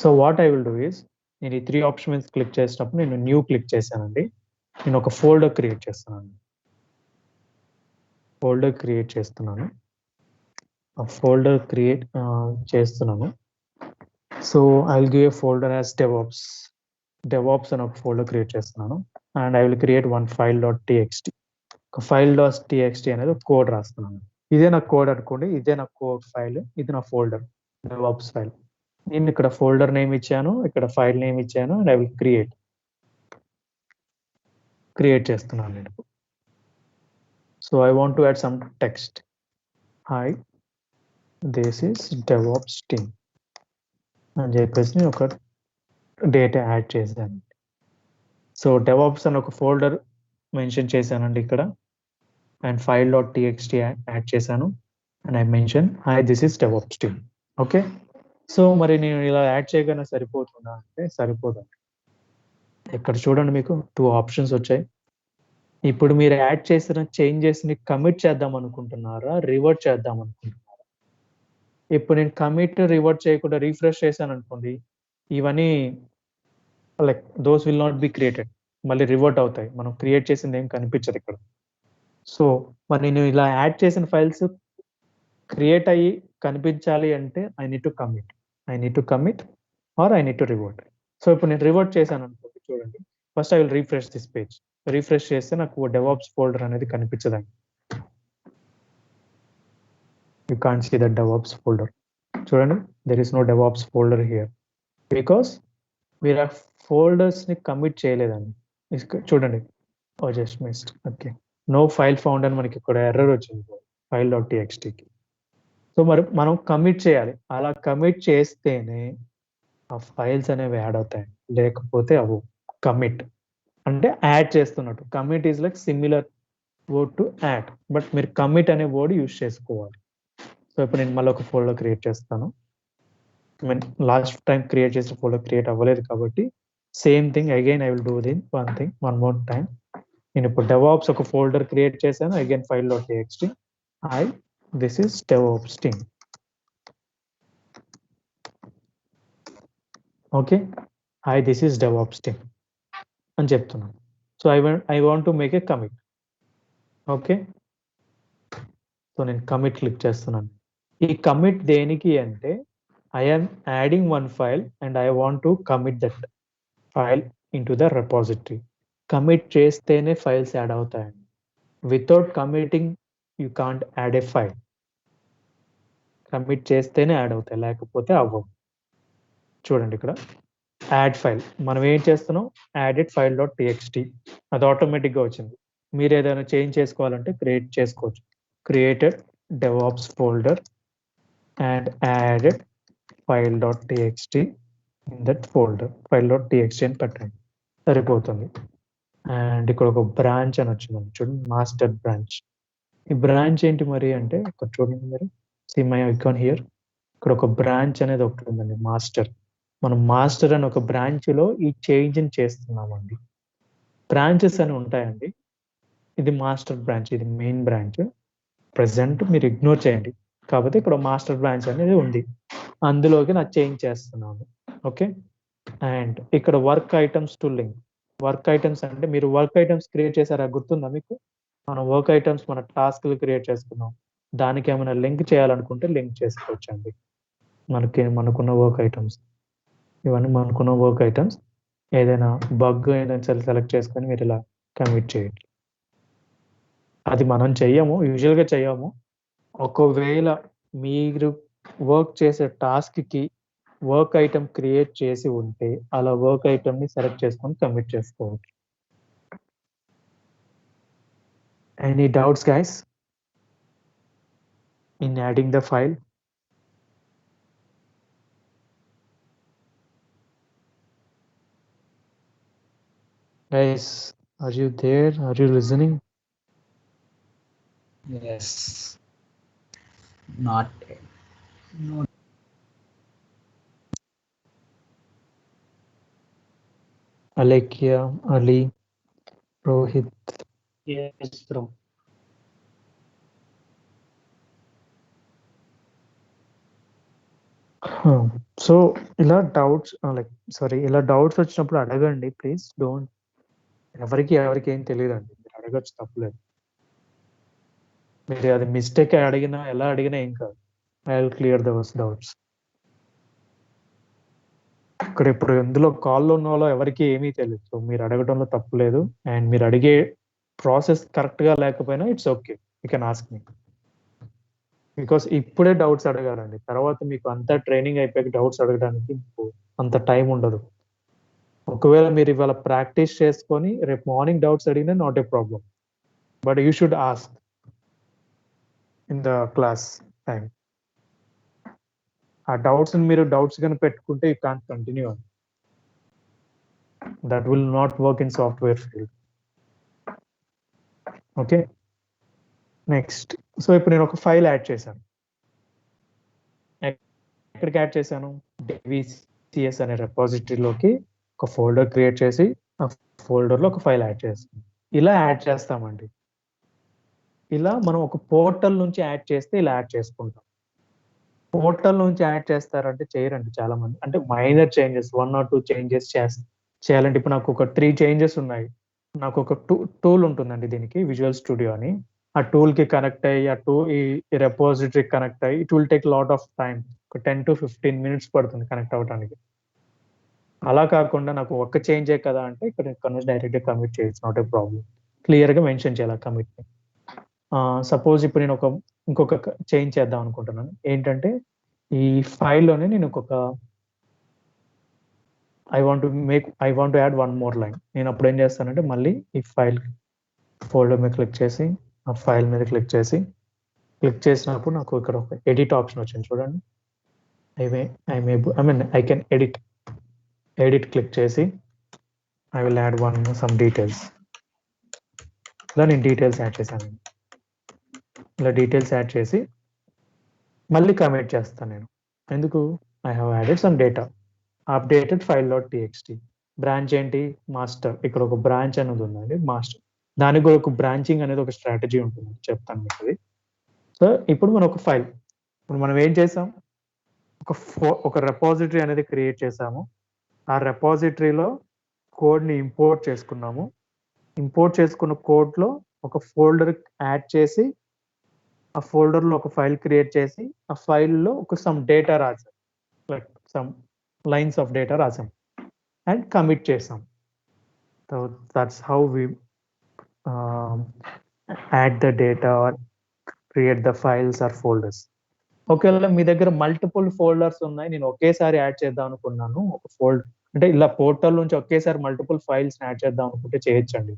So what I will do is, నేను ఈ 3 ఆప్షన్స్ క్లిక్ చేసినప్పుడు నేను న్యూ క్లిక్ చేశానండి. నేను ఒక ఫోల్డర్ క్రియేట్ చేస్తున్నాను. ఆ ఫోల్డర్ క్రియేట్ చేస్తున్నాను. So I will give a folder as DevOps అని ఒక ఫోల్డర్ క్రియేట్ చేస్తున్నాను and I will create one file.txt. ఒక file.txt అనేది ఒక కోడ్ రాస్తున్నాను. ఇదే నా కోడ్ అనుకోండి, ఇదే నా కోడ్ ఫైల్, ఇది నా ఫోల్డర్ డెవాప్స్ ఫైల్. నేను ఇక్కడ ఫోల్డర్ నేమ్ ఇచ్చాను, ఇక్కడ ఫైల్ నేమ్ ఇచ్చాను అండ్ ఐ విల్ క్రియేట్ చేస్తున్నాను నేను. So I want to add some text. Hi, this is DevOps team అని చెప్పేసి నేను ఒక డేటా యాడ్ చేశాను. సో DevOps అని ఒక ఫోల్డర్ మెన్షన్ చేశానండి ఇక్కడ అండ్ file.txt యాడ్ చేశాను and I mention hi this is DevOps team. Okay. So మరి నేను ఇలా యాడ్ చేయగానే సరిపోతుందా అంటే సరిపోదండి. ఇక్కడ చూడండి, మీకు 2 ఆప్షన్స్ వచ్చాయి. ఇప్పుడు మీరు యాడ్ చేసిన చేంజెస్ని కమిట్ చేద్దాం అనుకుంటున్నారా, రివర్ట్ చేద్దాం అనుకుంటున్నారా? ఇప్పుడు నేను కమిట్ రివర్ట్ చేయకుండా రీఫ్రెష్ చేశాను అనుకోండి, ఇవన్నీ like those will not be created, మళ్ళీ రివర్ట్ అవుతాయి. మనం క్రియేట్ చేసింది ఏం కనిపించదు ఇక్కడ. సో మరి నేను ఇలా యాడ్ చేసిన ఫైల్స్ క్రియేట్ అయ్యి కనిపించాలి అంటే I need to commit or I need to revert. So ఇప్పుడు నేను రివర్ట్ చేశాను అనుకోండి, చూడండి, first I will refresh this page. Refresh చేస్తే నాకు DevOps ఫోల్డర్ అనేది కనిపించదండి. You can't see the DevOps folder. చూడండి, there is no DevOps folder here because మీరు ఆ ఫోల్డర్స్ని కమిట్ చేయలేదండి. చూడండి, just missed. Okay, no file found అని మనకి ఇక్కడ ఎర్రర్ వచ్చింది file.txtకి. సో మరి మనం కమిట్ చేయాలి. అలా కమిట్ చేస్తేనే ఆ ఫైల్స్ అనేవి యాడ్ అవుతాయి, లేకపోతే అవు. కమిట్ అంటే యాడ్ చేస్తున్నట్టు. Commit is like similar word to add, but మీరు కమిట్ అనే వర్డ్ యూజ్ చేసుకోవాలి. సో ఇప్పుడు నేను మళ్ళీ ఒక ఫోల్డర్ క్రియేట్ చేస్తాను మీన్ లాస్ట్ టైం క్రియేట్ చేసిన ఫోల్డర్ క్రియేట్ అవ్వలేదు కాబట్టి same thing again I will do one more time. నేను ఇప్పుడు డెవాప్స్ ఒక ఫోల్డర్ క్రియేట్ చేశాను, again file.txt this is DevOps team. Okay, this is DevOps team అని చెప్తున్నాను. So I want to make a commit. Okay, so నేను commit click చేస్తున్నాను. ఈ commit దేనికి అంటే I'm adding one file and I want to commit that file into the repository. Commit చేస్తేనే files add అవుతాయండి. Without committing you can't add A file. Commit చేస్తేనే add అవుతాయి, లేకపోతే అవ్వవు. చూడండి ఇక్కడ యాడ్ ఫైల్, మనం ఏం చేస్తున్నాం, యాడెడ్ file.txt, అది ఆటోమేటిక్గా వచ్చింది. మీరు ఏదైనా చేంజ్ చేసుకోవాలంటే క్రియేట్ చేసుకోవచ్చు. Created DevOps folder and added file.txt in that folder, file.txt అని పెట్టండి, సరిపోతుంది. అండ్ ఇక్కడ ఒక బ్రాంచ్ అని వచ్చిందండి, చూడండి, మాస్టర్ బ్రాంచ్. ఈ బ్రాంచ్ ఏంటి మరి అంటే ఇక్కడ చూడండి మీరు, సీ మై ఐకాన్ హియర్, ఇక్కడ ఒక బ్రాంచ్ అనేది ఒకటి ఉందండి, మాస్టర్. మనం మాస్టర్ అని ఒక బ్రాంచ్లో ఈ చేంజ్ని చేస్తున్నామండి. బ్రాంచెస్ అని ఉంటాయండి, ఇది మాస్టర్ బ్రాంచ్, ఇది మెయిన్ బ్రాంచ్. ప్రెసెంట్ మీరు ఇగ్నోర్ చేయండి, కాకపోతే ఇక్కడ మాస్టర్ బ్రాంచ్ అనేది ఉంది, అందులోకి నా చేంజ్ చేస్తున్నాను. ఓకే, అండ్ ఇక్కడ work items to link. Work items అంటే మీరు వర్క్ ఐటమ్స్ క్రియేట్ చేశారా, గుర్తుందా మీకు? మనం వర్క్ ఐటమ్స్ మన టాస్క్లు క్రియేట్ చేసుకున్నాం, దానికి ఏమైనా లింక్ చేయాలనుకుంటే లింక్ చేసుకోవచ్చండి. మనకున్న వర్క్ ఐటమ్స్, ఇవన్నీ మనకున్న వర్క్ ఐటమ్స్. ఏదైనా బగ్ ఏదైనా సెలెక్ట్ చేసుకొని మీరు ఇలా కమిట్ చేయండి. అది మనం చెయ్యము, యూజువల్గా చెయ్యము. ఒకవేళ మీరు వర్క్ చేసే టాస్క్కి వర్క్ ఐటమ్ క్రియేట్ చేసి ఉంటే అలా వర్క్ ఐటమ్ని సెలెక్ట్ చేసుకొని కమిట్ చేసుకోవచ్చు. Any doubts guys in adding the file? Guys, are you there? Are you listening? Yes. Not. Alekia, Ali, Rohit. Yes, bro. So ఇలా డౌట్స్ ఇలా డౌట్స్ వచ్చినప్పుడు అడగండి ప్లీజ్. డోంట్, ఎవరికి ఏం తెలియదండి, మీరు అడగచ్చు, తప్పలేదు. మీరు అది మిస్టేక్ అడిగినా ఎలా అడిగినా ఏం కాదు, I will clear those doubts. ఇక్కడ ఇప్పుడు ఇందులో కాల్లో ఉన్న వాళ్ళు ఎవరికి ఏమీ తెలియదు, సో మీరు అడగడంలో తప్పులేదు. అండ్ మీరు అడిగే ప్రాసెస్ కరెక్ట్గా లేకపోయినా it's okay, you can ask me. Because ఇప్పుడే డౌట్స్ అడగాలండి, తర్వాత మీకు అంతా ట్రైనింగ్ అయిపోయాక డౌట్స్ అడగడానికి మీకు అంత టైం ఉండదు. ఒకవేళ మీరు ఇవాళ ప్రాక్టీస్ చేసుకొని రేపు మార్నింగ్ డౌట్స్ అడిగినా not a problem, but you should ask in the class time. ఆ డౌట్స్ మీరు డౌట్స్ కానీ పెట్టుకుంటే you can't continue, that will not work in software field. Okay, next. So ఇప్పుడు నేను ఒక ఫైల్ యాడ్ చేశాను. ఎక్కడికి యాడ్ చేశాను? DVCS అనే రెపాజిటరీలోకి ఒక ఫోల్డర్ క్రియేట్ చేసి ఆ ఫోల్డర్లో ఒక ఫైల్ యాడ్ చేస్తాం. ఇలా యాడ్ చేస్తామండి. ఇలా మనం ఒక పోర్టల్ నుంచి యాడ్ చేస్తే ఇలా యాడ్ చేసుకుంటాం. పోర్టల్ నుంచి యాడ్ చేస్తారంటే చేయరండి చాలా మంది, అంటే మైనర్ చేంజెస్ 1 or 2 చేంజెస్ చేయాలంటే. ఇప్పుడు నాకు ఒక 3 చేంజెస్ ఉన్నాయి, నాకు ఒక టూల్ ఉంటుందండి దీనికి, విజువల్ స్టూడియో అని. ఆ టూల్ కి కనెక్ట్ అయ్యి ఈ రెపాజిటరీ కనెక్ట్ అయ్యి it will take lot of time, ఒక 10 to 15 minutes పడుతుంది కనెక్ట్ అవ్వడానికి. అలా కాకుండా నాకు ఒక్క చేంజే కదా అంటే ఇక్కడ డైరెక్ట్ గా కమిట్ చేయొచ్చు, నాట్ ఏ ప్రాబ్లం. క్లియర్ గా మెన్షన్ చేయాలి కమిట్. సపోజ్ ఇప్పుడు నేను ఇంకొక చేంజ్ చేద్దాం అనుకుంటున్నాను. ఏంటంటే ఈ ఫైల్లోనే నేను I want to add one more line. నేను అప్పుడు ఏం చేస్తానంటే మళ్ళీ ఈ ఫైల్ ఫోల్డర్ మీద క్లిక్ చేసి ఆ ఫైల్ మీద క్లిక్ చేసినప్పుడు నాకు ఇక్కడ ఒక ఎడిట్ ఆప్షన్ వచ్చింది చూడండి. ఐ కెన్ ఎడిట్ క్లిక్ చేసి I will add some details. ఇలా నేను డీటెయిల్స్ యాడ్ చేశాను. ఇలా డీటెయిల్స్ యాడ్ చేసి మళ్ళీ కమిట్ చేస్తాను నేను. ఎందుకు? I have added some data. Updated file.txt. Branch ఏంటి? మాస్టర్. ఇక్కడ ఒక బ్రాంచ్ అనేది ఉందండి, మాస్టర్. దానికి కూడా ఒక బ్రాంచింగ్ అనేది ఒక స్ట్రాటజీ ఉంటుంది, చెప్తాను మీకు అది. సో ఇప్పుడు మనం ఒక ఫైల్, ఇప్పుడు మనం ఏం చేసాం, ఒక రెపాజిటరీ అనేది క్రియేట్ చేసాము. ఆ రెపాజిటరీలో కోడ్ని ఇంపోర్ట్ చేసుకున్నాము. ఇంపోర్ట్ చేసుకున్న కోడ్లో ఒక ఫోల్డర్ యాడ్ చేసి, ఆ ఫోల్డర్లో ఒక ఫైల్ క్రియేట్ చేసి, ఆ ఫైల్లో ఒక సమ్ డేటా రాసాం, like some lines of data రాసాం అండ్ కమిట్ చేసాం. So that's how we add the data or create the files or folders. ఒకవేళ మీ దగ్గర మల్టిపుల్ ఫోల్డర్స్ ఉన్నాయి, నేను ఒకేసారి యాడ్ చేద్దాం అనుకున్నాను, ఒక ఫోల్డర్ అంటే ఇలా పోర్టల్ నుంచి ఒకేసారి మల్టిపుల్ ఫైల్స్ యాడ్ చేద్దాం అనుకుంటే చేయొచ్చండి.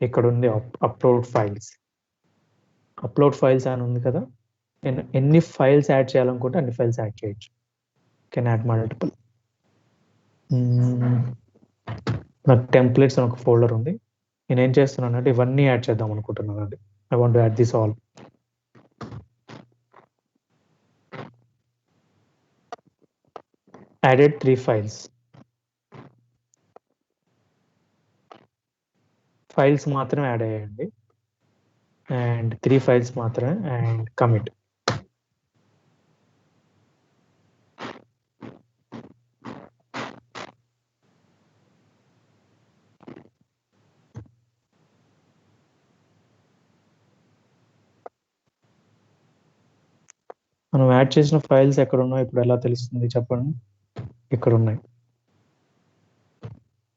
ఇక్కడ ఉంది అప్లోడ్ ఫైల్స్. అప్లోడ్ ఫైల్స్ అని ఉంది కదా, నేను ఎన్ని ఫైల్స్ యాడ్ చేయాలనుకుంటే అన్ని ఫైల్స్ యాడ్ చేయొచ్చు. Can add multiple. నాకు టెంప్లెట్స్ అని ఒక ఫోల్డర్ ఉంది, నేను ఏం చేస్తున్నాను అంటే ఇవన్నీ యాడ్ చేద్దాం అనుకుంటున్నాను అండి. I want to add this all. added 3 files. Files మాత్రమే యాడ్ అయ్యాయండి అండ్ 3 ఫైల్స్ మాత్రమే అండ్ కమిట్. మనం యాడ్ చేసిన ఫైల్స్ ఎక్కడ ఉన్నాయో ఇప్పుడు ఎలా తెలుస్తుంది చెప్పండి? ఇక్కడ ఉన్నాయి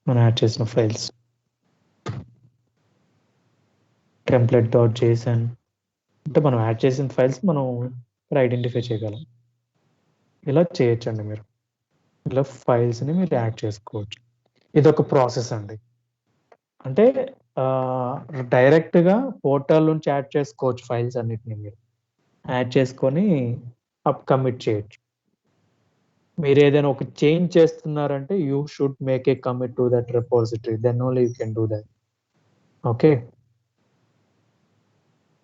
మనం యాడ్ చేసిన ఫైల్స్. template.json అంటే మనం యాడ్ చేసిన ఫైల్స్ మనం ఇక్కడ ఐడెంటిఫై చేయగలం. ఇలా చేయొచ్చండి మీరు, ఇలా ఫైల్స్ని మీరు యాడ్ చేసుకోవచ్చు. ఇది ఒక ప్రాసెస్ అండి. అంటే డైరెక్ట్గా పోర్టల్ నుంచి యాడ్ చేసుకోవచ్చు ఫైల్స్ అన్నిటిని, మీరు యాడ్ చేసుకొని అప్ కమిట్ చేయొచ్చు. మీరు ఏదైనా ఒక చేంజ్ చేస్తున్నారంటే you should make a commit to that repository, then only you can do that. Okay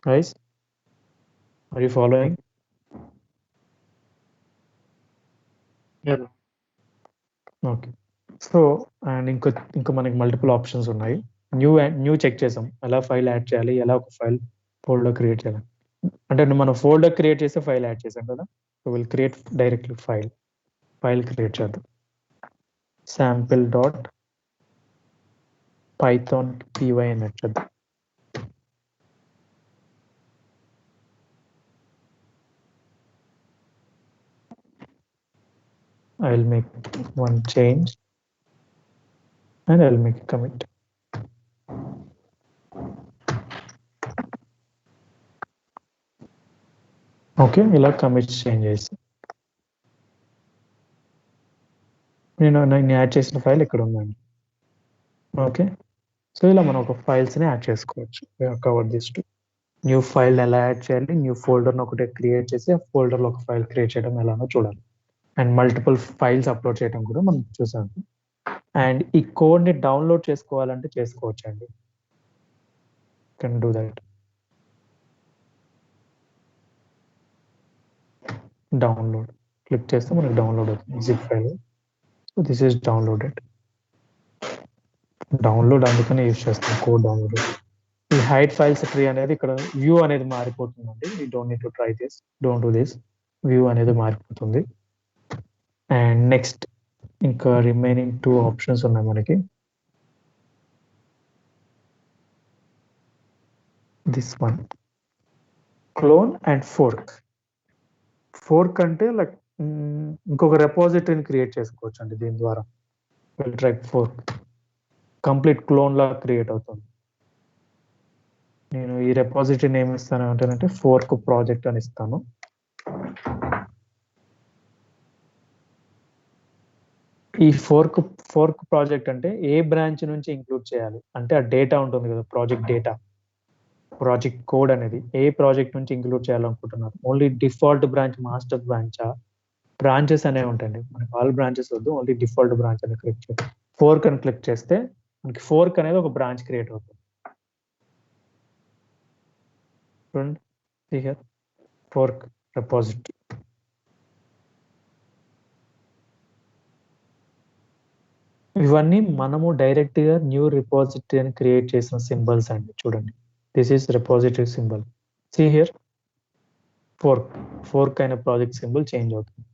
guys, are you following? Okay. So and ఇంకా మనకి మల్టిపుల్ ఆప్షన్స్ ఉన్నాయి. న్యూ చెక్ చేసాం, ఎలా ఫైల్ యాడ్ చేయాలి, ఎలా ఒక ఫైల్ ఫోల్డర్ క్రియేట్ చేయాలి. అంటే మనం ఫోల్డర్ క్రియేట్ చేస్తే ఫైల్ యాడ్ చేసాం కదా, so will create directly file create చేద్దాం. sample.python.py అని చేద్దాం. I will make one change and I will make a commit. Okay, ఇలా కమిట్ చేంజ్ చేసి నేను యాడ్ చేసిన ఫైల్ ఇక్కడ ఉందండి. ఓకే, సో ఇలా మనం ఒక ఫైల్స్ని యాడ్ చేసుకోవచ్చు. Cover this to new file ఎలా యాడ్ చేయాలి, న్యూ ఫోల్డర్ని ఒకటే క్రియేట్ చేసి ఆ ఫోల్డర్లో ఒక ఫైల్ క్రియేట్ చేయడం ఎలానో చూడాలి. అండ్ మల్టిపుల్ ఫైల్స్ అప్లోడ్ చేయడం కూడా మనం చూసాము. అండ్ ఈ కోడ్ని డౌన్లోడ్ చేసుకోవాలంటే చేసుకోవచ్చు అండి, can do that. Download click చేస్తే మనకి డౌన్లోడ్ అవుతుంది zip file. So this is downloaded. Download అందుకనే యూజ్ చేస్తాం, కోడ్ డౌన్లోడ్. ఈ హైడ్ ఫైల్స్ ట్రీ అనేది ఇక్కడ వ్యూ అనేది మారిపోతుందండి. You don't need to try this, don't do this. View అనేది మారిపోతుంది. అండ్ నెక్స్ట్ ఇంకా రిమైనింగ్ 2 ఆప్షన్స్ ఉన్నాయి మనకి. This one, clone and fork. Fork అంటే లైక్ ఇంకొక రెపాజిటరీని క్రియేట్ చేసుకోవచ్చు అండి దీని ద్వారా. ట్రై ఫోర్క్, కంప్లీట్ క్లోన్ లా క్రియేట్ అవుతుంది. నేను ఈ రెపాజిటరీ నేమ్ ఇస్తాను అంటే ఫోర్క్ ప్రాజెక్ట్ అని ఇస్తాను. ఈ ఫోర్క్ ప్రాజెక్ట్ అంటే ఏ బ్రాంచ్ నుంచి ఇంక్లూడ్ చేయాలి అంటే ఆ డేటా ఉంటుంది కదా, ప్రాజెక్ట్ డేటా, ప్రాజెక్ట్ కోడ్ అనేది ఏ ప్రాజెక్ట్ నుంచి ఇంక్లూడ్ చేయాలనుకుంటున్నారు. ఓన్లీ డిఫాల్ట్ బ్రాంచ్, మాస్టర్ బ్రాంచా, బ్రాంచెస్ అనేవి ఉంటాయండి. మనకి ఆల్ బ్రాంచెస్ వద్దు, ఓన్లీ డిఫాల్ట్ బ్రాంచ్ అని క్లిక్ చేయాలి. ఫోర్క్ అని క్లిక్ చేస్తే మనకి ఫోర్క్ అనేది ఒక బ్రాంచ్ క్రియేట్ అవుతుంది. చూడండి, ఫోర్క్ రెపాజిటరీ. ఇవన్నీ మనము డైరెక్ట్ గా న్యూ రిపాజిటరీ అని క్రియేట్ చేసిన సింబల్స్ అండి. చూడండి, this is repository symbol. See here, fork అయిన ప్రాజెక్ట్ సింబల్ చేంజ్ అవుతుంది.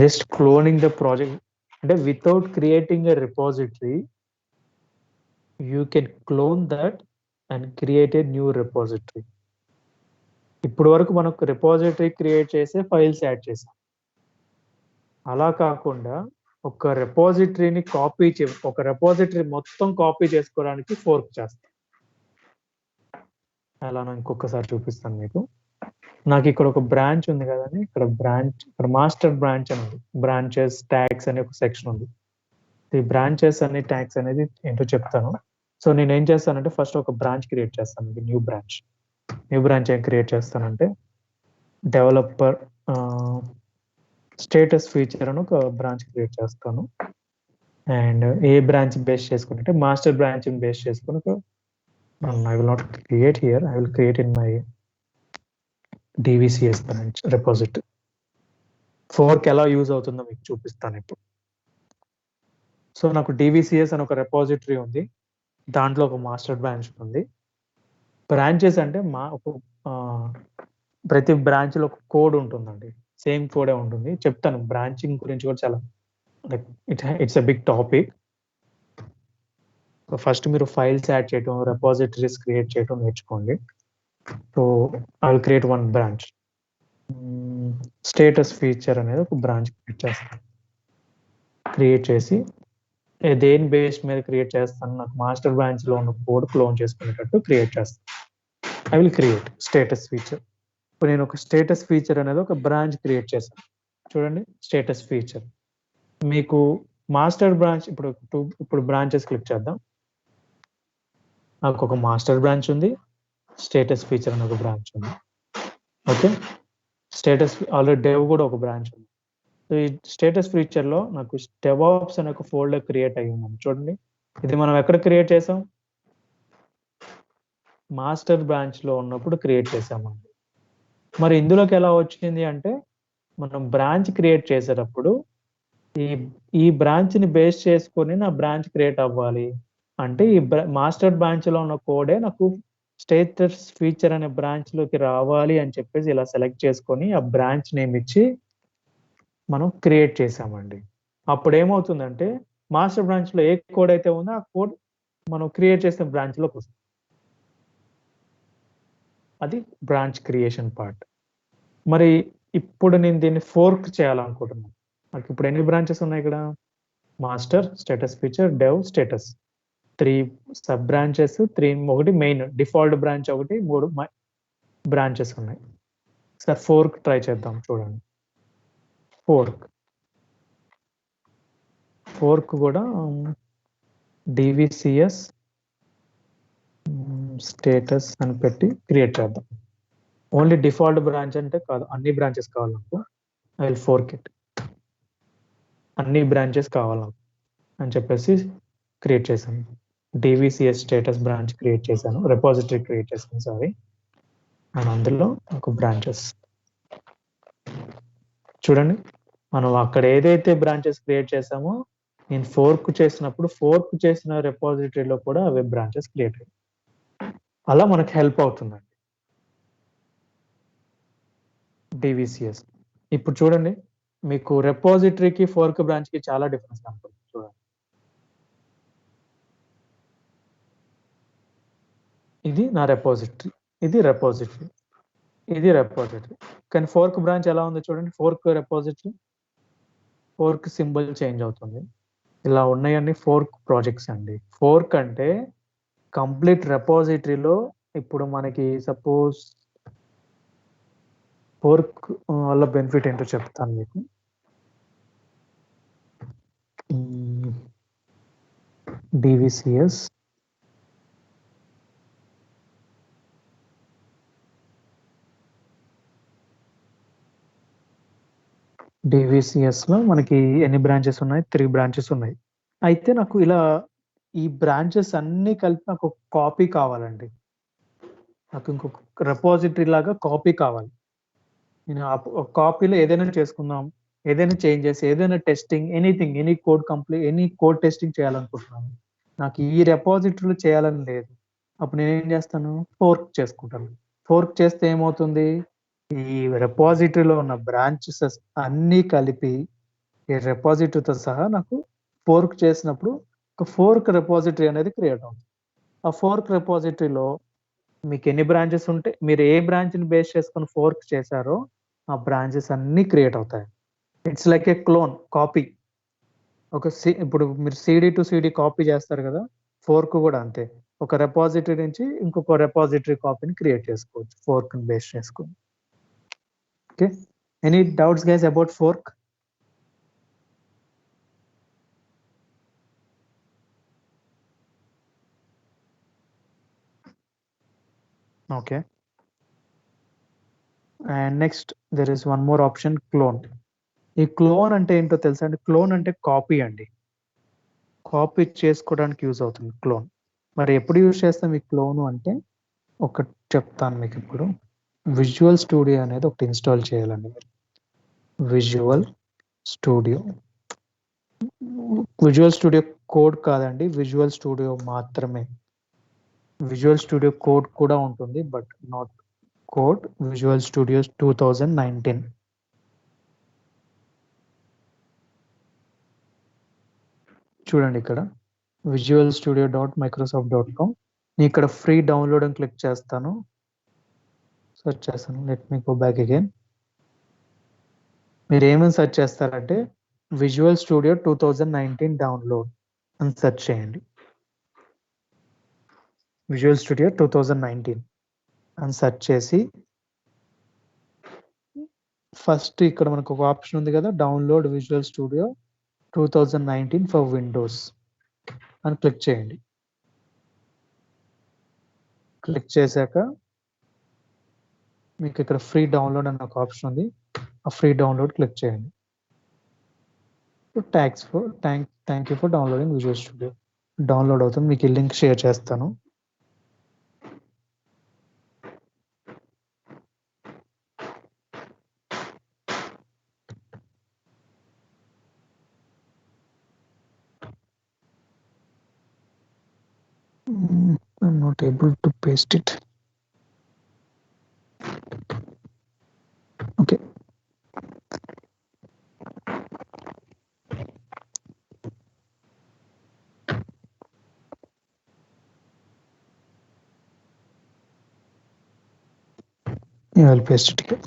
జస్ట్ క్లోనింగ్ ద ప్రాజెక్ట్ అంటే without creating a repository you can clone that and create a new repository. ఇప్పుడు వరకు మనకు రిపాజిటరీ క్రియేట్ చేసే ఫైల్స్ యాడ్ చేసాం. అలా కాకుండా ఒక రిపాజిటరీని ఒక రిపాజిటరీ మొత్తం కాపీ చేసుకోవడానికి ఫోర్క్ చేస్తాం. అలా నేను ఇంకొకసారి చూపిస్తాను మీకు. నాకు ఇక్కడ ఒక బ్రాంచ్ ఉంది కదండి, ఇక్కడ మాస్టర్ బ్రాంచ్ అని ఉంది. బ్రాంచెస్ ట్యాగ్స్ అనే ఒక సెక్షన్ ఉంది. ఈ బ్రాంచెస్ అనే ట్యాగ్స్ అనేది ఏంటో చెప్తాను. సో నేను ఏం చేస్తానంటే ఫస్ట్ ఒక బ్రాంచ్ క్రియేట్ చేస్తాను. న్యూ బ్రాంచ్ ఏం క్రియేట్ చేస్తానంటే డెవలపర్ స్టేటస్ ఫీచర్ అని ఒక బ్రాంచ్ క్రియేట్ చేస్తాను. అండ్ ఏ బ్రాంచ్ బేస్ చేసుకుని అంటే మాస్టర్ బ్రాంచ్ బేస్ చేసుకుని I will not create here. I will create in my DVCS branch repository. Fork ఎలా యూజ్ అవుతుందో మీకు చూపిస్తాను ఇప్పుడు. సో నాకు DVCS అని ఒక రెపాజిటరీ ఉంది, దాంట్లో ఒక మాస్టర్ బ్రాంచ్ ఉంది. బ్రాంచెస్ అంటే ప్రతి బ్రాంచ్ లో ఒక కోడ్ ఉంటుందండి, సేమ్ కోడే ఉంటుంది. చెప్తాను బ్రాంచింగ్ గురించి కూడా చాలా it's a big topic. First మీరు ఫైల్స్ యాడ్ చేయడం, రెపాజిటరీస్ క్రియేట్ చేయడం నేర్చుకోండి. So I will create one branch. Status feature అనేది ఒక బ్రాంచ్ క్రియేట్ చేస్తాను. క్రియేట్ చేసి దేని బేస్ మీద క్రియేట్ చేస్తాను, నాకు మాస్టర్ బ్రాంచ్ లో ఉన్న కోడ్ క్లోన్ చేసుకునేటట్టు క్రియేట్ చేస్తాను. I will create status feature. ఇప్పుడు నేను ఒక స్టేటస్ ఫీచర్ అనేది ఒక బ్రాంచ్ క్రియేట్ చేశాను. చూడండి, స్టేటస్ ఫీచర్. మీకు మాస్టర్ బ్రాంచ్ ఇప్పుడు బ్రాంచెస్ క్లిక్ చేద్దాం. నాకు ఒక మాస్టర్ బ్రాంచ్ ఉంది, స్టేటస్ ఫీచర్ అని ఒక బ్రాంచ్ ఉంది. ఓకే, స్టేటస్ ఆల్రెడీ డెవ్ కూడా ఒక బ్రాంచ్ ఉంది. సో ఈ స్టేటస్ ఫీచర్ లో నాకు డెవాప్స్ అనే ఒక ఫోల్డర్ క్రియేట్ అయ్యి ఉంది. చూడండి, ఇది మనం ఎక్కడ క్రియేట్ చేసాం, మాస్టర్ బ్రాంచ్ లో ఉన్నప్పుడు క్రియేట్ చేసామండి. మరి ఇందులోకి ఎలా వచ్చింది అంటే, మనం బ్రాంచ్ క్రియేట్ చేసేటప్పుడు ఈ బ్రాంచ్ ని బేస్ చేసుకొని నా బ్రాంచ్ క్రియేట్ అవ్వాలి అంటే ఈ మాస్టర్ బ్రాంచ్ లో ఉన్న కోడే నాకు స్టేటస్ ఫీచర్ అనే బ్రాంచ్ లోకి రావాలి అని చెప్పేసి ఇలా సెలెక్ట్ చేసుకొని ఆ బ్రాంచ్ నేమ్ ఇచ్చి మనం క్రియేట్ చేసామండి. అప్పుడు ఏమవుతుందంటే మాస్టర్ బ్రాంచ్ లో ఏ కోడ్ అయితే ఉందో ఆ కోడ్ మనం క్రియేట్ చేసిన బ్రాంచ్ లోకి వస్తుంది. అది బ్రాంచ్ క్రియేషన్ పార్ట్. మరి ఇప్పుడు నేను దీన్ని ఫోర్క్ చేయాలనుకుంటున్నాను. నాకు ఇప్పుడు ఎన్ని బ్రాంచెస్ ఉన్నాయి ఇక్కడ, master, status feature, dev, status, 3 sub branches, ఒకటి మెయిన్ డిఫాల్ట్ బ్రాంచ్, ఒకటి 3 బ్రాంచెస్ ఉన్నాయి. సార్ ఫోర్క్ ట్రై చేద్దాం. చూడండి, ఫోర్క్ కూడా DVCS స్టేటస్ అని పెట్టి క్రియేట్ చేద్దాం. ఓన్లీ డిఫాల్ట్ బ్రాంచ్ అంటే కాదు, అన్ని బ్రాంచెస్ కావాలి నాకు. ఐ విల్ ఫోర్క్ ఇట్, అన్ని బ్రాంచెస్ కావాలి నాకు అని చెప్పేసి క్రియేట్ చేశాను. DVCS స్టేటస్ బ్రాంచ్ క్రియేట్ చేశాను, రెపాజిటరీ క్రియేట్ చేశాను సారీ. అండ్ అందులో ఒక బ్రాంచెస్ చూడండి, మనం అక్కడ ఏదైతే బ్రాంచెస్ క్రియేట్ చేసామో నేను ఫోర్క్ చేసిన రెపాజిటరీలో కూడా అవే బ్రాంచెస్ క్రియేట్ అయ్యాయి. అలా మనకు హెల్ప్ అవుతుందండి DVCS. ఇప్పుడు చూడండి, మీకు రెపాజిటరీకి ఫోర్క్ బ్రాంచ్ కి చాలా డిఫరెన్స్ కనపడుతుంది. చూడండి, ఇది నా రెపాజిటరీ, ఇది రెపాజిటరీ, ఇది రెపాజిటరీ. కానీ ఫోర్క్ బ్రాంచ్ ఎలా ఉంది చూడండి, ఫోర్క్ సింబల్ చేంజ్ అవుతుంది. ఇలా ఉన్నాయన్నీ ఫోర్క్ ప్రాజెక్ట్స్ అండి. ఫోర్క్ అంటే కంప్లీట్ రెపాజిటరీలో ఇప్పుడు మనకి సపోజ్ ఫోర్క్ వల్ల బెనిఫిట్ ఏంటో చెప్తాను మీకు. DVCS లో మనకి ఎన్ని బ్రాంచెస్ ఉన్నాయి, 3 బ్రాంచెస్ ఉన్నాయి. అయితే నాకు ఇలా ఈ బ్రాంచెస్ అన్ని కలిపి నాకు ఒక కాపీ కావాలండి. నాకు ఇంకొక రెపాజిటరీ లాగా కాపీ కావాలి. నేను ఒక కాపీలో ఏదైనా చేసుకుందాం, ఏదైనా చేంజెస్, ఏదైనా testing, anything, any code testing చేయాలనుకుంటున్నాను. నాకు ఈ రెపాజిటరీలో చేయాలని లేదు. అప్పుడు నేనేం చేస్తాను, ఫోర్క్ చేసుకుంటాను. ఫోర్క్ చేస్తే ఏమవుతుంది, ఈ రెపాజిటరీలో ఉన్న బ్రాంచెస్ అన్నీ కలిపి ఈ రెపాజిటరీతో సహా నాకు ఫోర్క్ చేసినప్పుడు ఒక ఫోర్క్ రెపాజిటరీ అనేది క్రియేట్ అవుతుంది. ఆ ఫోర్క్ రెపాజిటరీలో మీకు ఎన్ని బ్రాంచెస్ ఉంటే, మీరు ఏ బ్రాంచ్ని బేస్ చేసుకొని ఫోర్క్ చేశారో ఆ బ్రాంచెస్ అన్నీ క్రియేట్ అవుతాయి. It's like A clone, copy. ఇప్పుడు మీరు సిడి టు సిడి కాపీ చేస్తారు కదా, ఫోర్క్ కూడా అంతే. ఒక రెపాజిటరీ నుంచి ఇంకొక రెపాజిటరీ కాపీని క్రియేట్ చేసుకోవచ్చు ఫోర్క్ ని బేస్ చేసుకొని. Okay, any doubts guys about fork? Okay, and next there is one more option, clone. ఈ క్లోన్ అంటే ఏంటో తెలుసా అండి? క్లోన్ అంటే కాపీ అండి. కాపీ చేసుకోవడానికి యూజ్ అవుతుంది క్లోన్. మరి ఎప్పుడు యూజ్ చేస్తాం ఈ క్లోన్ అంటే, ఒకటి చెప్తాను మీకు ఇప్పుడు. విజువల్ స్టూడియో అనేది ఒకటి ఇన్స్టాల్ చేయాలండి మీరు. విజువల్ స్టూడియో కోడ్ కాదండి, విజువల్ స్టూడియో మాత్రమే. విజువల్ స్టూడియో కోడ్ కూడా ఉంటుంది, but not code. Visual studio 2019. చూడండి ఇక్కడ visualstudio.microsoft.com. నేను ఇక్కడ ఫ్రీ డౌన్లోడ్ అని క్లిక్ చేస్తాను, సెర్చ్ చేస్తాను. Let me go back again. మీరు ఏమని సెర్చ్ చేస్తారంటే విజువల్ స్టూడియో 2019 డౌన్లోడ్ అని సెర్చ్ చేయండి. విజువల్ స్టూడియో 2019 అని సెర్చ్ చేసి ఫస్ట్ ఇక్కడ మనకు ఒక ఆప్షన్ ఉంది కదా, download visual studio 2019 for Windows అని క్లిక్ చేయండి. క్లిక్ చేశాక మీకు ఇక్కడ ఫ్రీ డౌన్లోడ్ అన్న ఒక ఆప్షన్ ఉంది, ఆ ఫ్రీ డౌన్లోడ్ క్లిక్ చేయండి. Thank you for downloading visual studio. Download అవుతుంది, మీకు ఈ లింక్ షేర్ చేస్తాను. I'm not able to paste it. Okay. Yeah, I'll paste it here.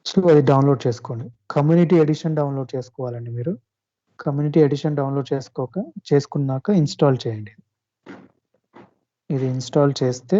So అది డౌన్లోడ్ చేసుకోండి. కమ్యూనిటీ ఎడిషన్ డౌన్లోడ్ చేసుకోవాలండి మీరు. కమ్యూనిటీ ఎడిషన్ డౌన్లోడ్ చేసుకున్నాక ఇన్స్టాల్ చేయండి. ఇది ఇన్స్టాల్ చేస్తే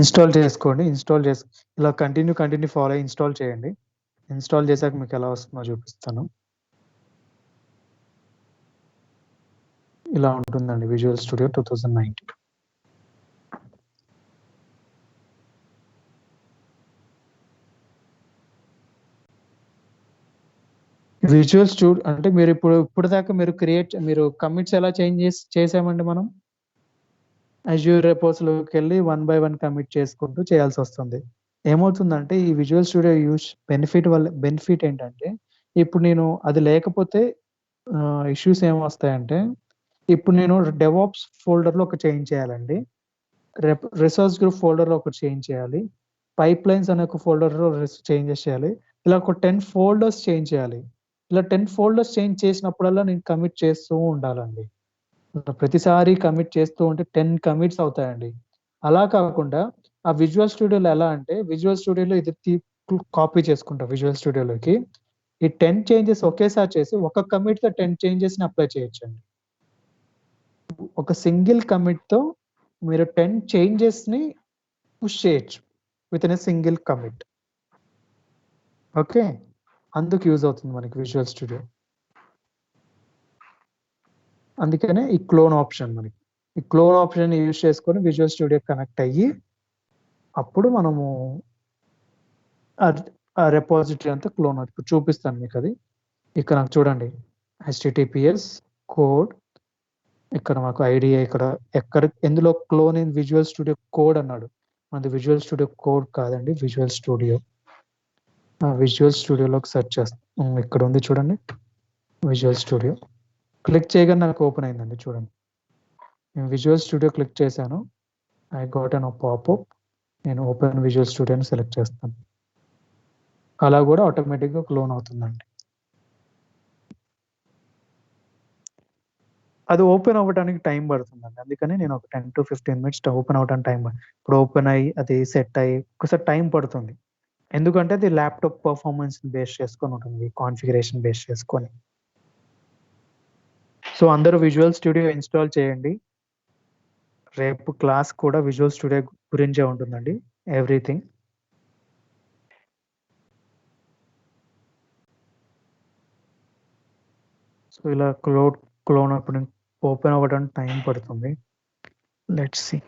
ఇన్స్టాల్ చేసుకోండి. ఇలా కంటిన్యూ ఫాలో అయ్యి ఇన్స్టాల్ చేయండి. ఇన్స్టాల్ చేశాక మీకు ఎలా వస్తుందో చూపిస్తాను. ఇలా ఉంటుందండి విజువల్ స్టూడియో 2019. విజువల్ స్టూడియో అంటే మీరు ఇప్పుడు దాకా మీరు కమిట్స్ ఎలా చేసామండి మనం. అజ్యూర్ రెపోస్లోకి వెళ్ళి 1 by 1 కమిట్ చేసుకుంటూ చేయాల్సి వస్తుంది. ఏమవుతుందంటే ఈ విజువల్ స్టూడియో బెనిఫిట్ ఏంటంటే, ఇప్పుడు నేను అది లేకపోతే ఇష్యూస్ ఏమొస్తాయంటే, ఇప్పుడు నేను డెవాప్స్ ఫోల్డర్లో ఒక చేంజ్ చేయాలండి, రిసోర్స్ గ్రూప్ ఫోల్డర్లో ఒకటి చేంజ్ చేయాలి, పైప్ లైన్స్ అనే ఒక ఫోల్డర్లో చేంజెస్ చేయాలి. ఇలా ఒక 10 ఫోల్డర్స్ చేంజ్ చేయాలి. ఇలా 10 ఫోల్డర్స్ చేంజ్ చేసినప్పుడల్లా నేను కమిట్ చేస్తూ ఉండాలండి. ప్రతిసారి కమిట్ చేస్తూ ఉంటే 10 కమిట్స్ అవుతాయండి. అలా కాకుండా ఆ విజువల్ స్టూడియోలో ఎలా అంటే, విజువల్ స్టూడియోలో ఇది కాపీ చేసుకుంటా విజువల్ స్టూడియోలోకి. ఈ 10 చేంజెస్ ఒకేసారి చేసి ఒక కమిట్తో 10 చేంజెస్ని అప్లై చేయొచ్చండి. ఒక సింగిల్ కమిట్తో మీరు 10 చేంజెస్ని పుష్ చేయొచ్చు with in a single commit. Okay, అందుకు యూజ్ అవుతుంది మనకి విజువల్ స్టూడియో. అందుకనే ఈ క్లోన్ ఆప్షన్ మనకి. ఈ క్లోన్ ఆప్షన్ యూజ్ చేసుకొని విజువల్ స్టూడియో కనెక్ట్ అయ్యి అప్పుడు మనము ఆ రెపాజిటరీ అంతా క్లోన్ అవుతుంది. చూపిస్తాను మీకు అది. ఇక్కడ నాకు చూడండి https కోడ్, ఇక్కడ మాకు ఐడియా, ఇక్కడ ఎందులో clone in visual studio code అన్నాడు. మనది విజువల్ స్టూడియో కోడ్ కాదండి, విజువల్ స్టూడియో. విజువల్ స్టూడియోలోకి సెర్చ్ చేస్తాం. ఇక్కడ ఉంది చూడండి విజువల్ స్టూడియో. క్లిక్ చేయగానే నాకు ఓపెన్ అయిందండి చూడండి. నేను విజువల్ స్టూడియో క్లిక్ చేశాను. I got an popup. నేను ఓపెన్ విజువల్ స్టూడియోని సెలెక్ట్ చేస్తాను. అలా కూడా ఆటోమేటిక్గా క్లోన్ అవుతుందండి. అది ఓపెన్ అవ్వడానికి టైం పడుతుందండి. అందుకని నేను ఒక 10 to 15 minutes ఓపెన్ అవ్వడానికి టైం. ఇప్పుడు ఓపెన్ అయ్యి అది సెట్ అయ్యి ఒకసారి టైం పడుతుంది. ఎందుకంటే అది ల్యాప్టాప్ పర్ఫార్మెన్స్ బేస్ చేసుకొని ఉంటుంది, కాన్ఫిగరేషన్ బేస్ చేసుకొని. సో అందరూ విజువల్ స్టూడియో ఇన్స్టాల్ చేయండి. రేపు క్లాస్ కూడా విజువల్ స్టూడియో గురించే ఉంటుందండి, ఎవ్రీథింగ్. సో ఇలా క్లోన్ అప్పుడు ఓపెన్ అవ్వడానికి టైం పడుతుంది. Let's see.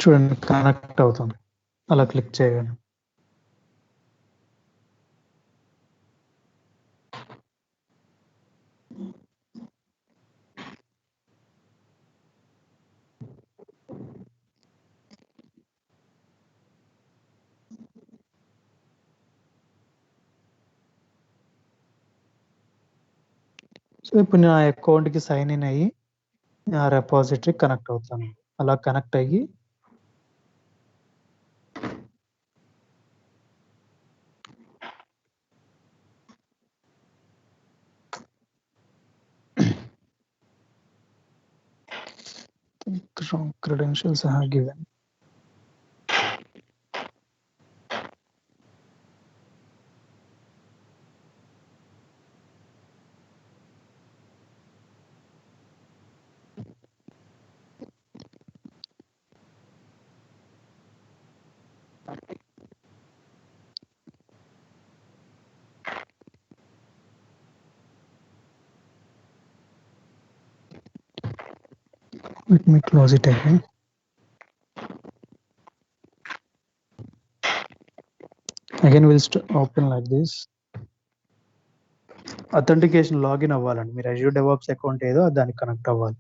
చూడండి కనెక్ట్ అవుతుంది అలా క్లిక్ చేయగానే. సో ఇప్పుడు నా అకౌంట్కి సైన్ ఇన్ అయ్యి ఆ రెపాజిటరీ కనెక్ట్ అవుతాను. అలా కనెక్ట్ అయ్యి wrong credentials I have given. Let me close it again. Again we'll open like this. Authentication login అవ్వాలండి. మీరు Azure DevOps అకౌంట్ ఏదో దానికి కనెక్ట్ అవ్వాలి.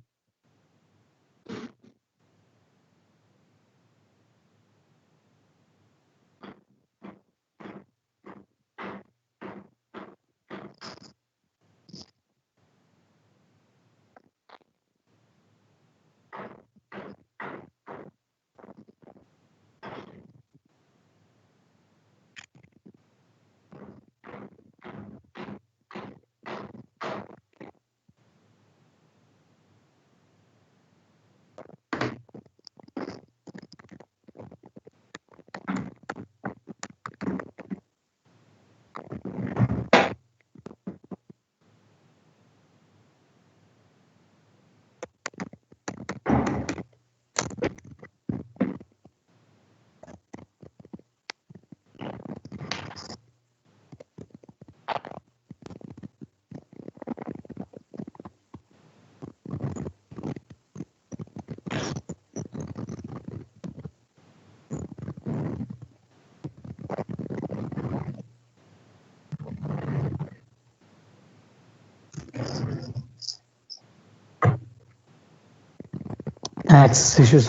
యాక్సెస్ ఇష్యూస్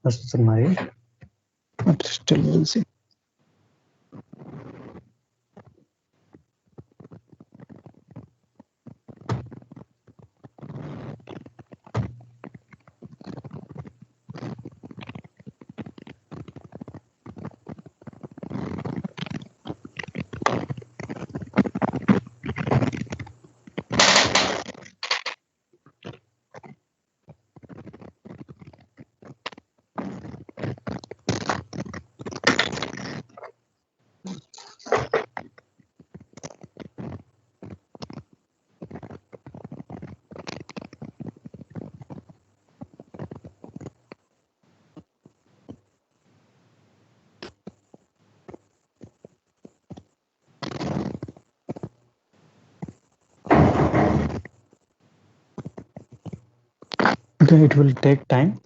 వస్తున్నాయి. But still will see. Okay, it will take time.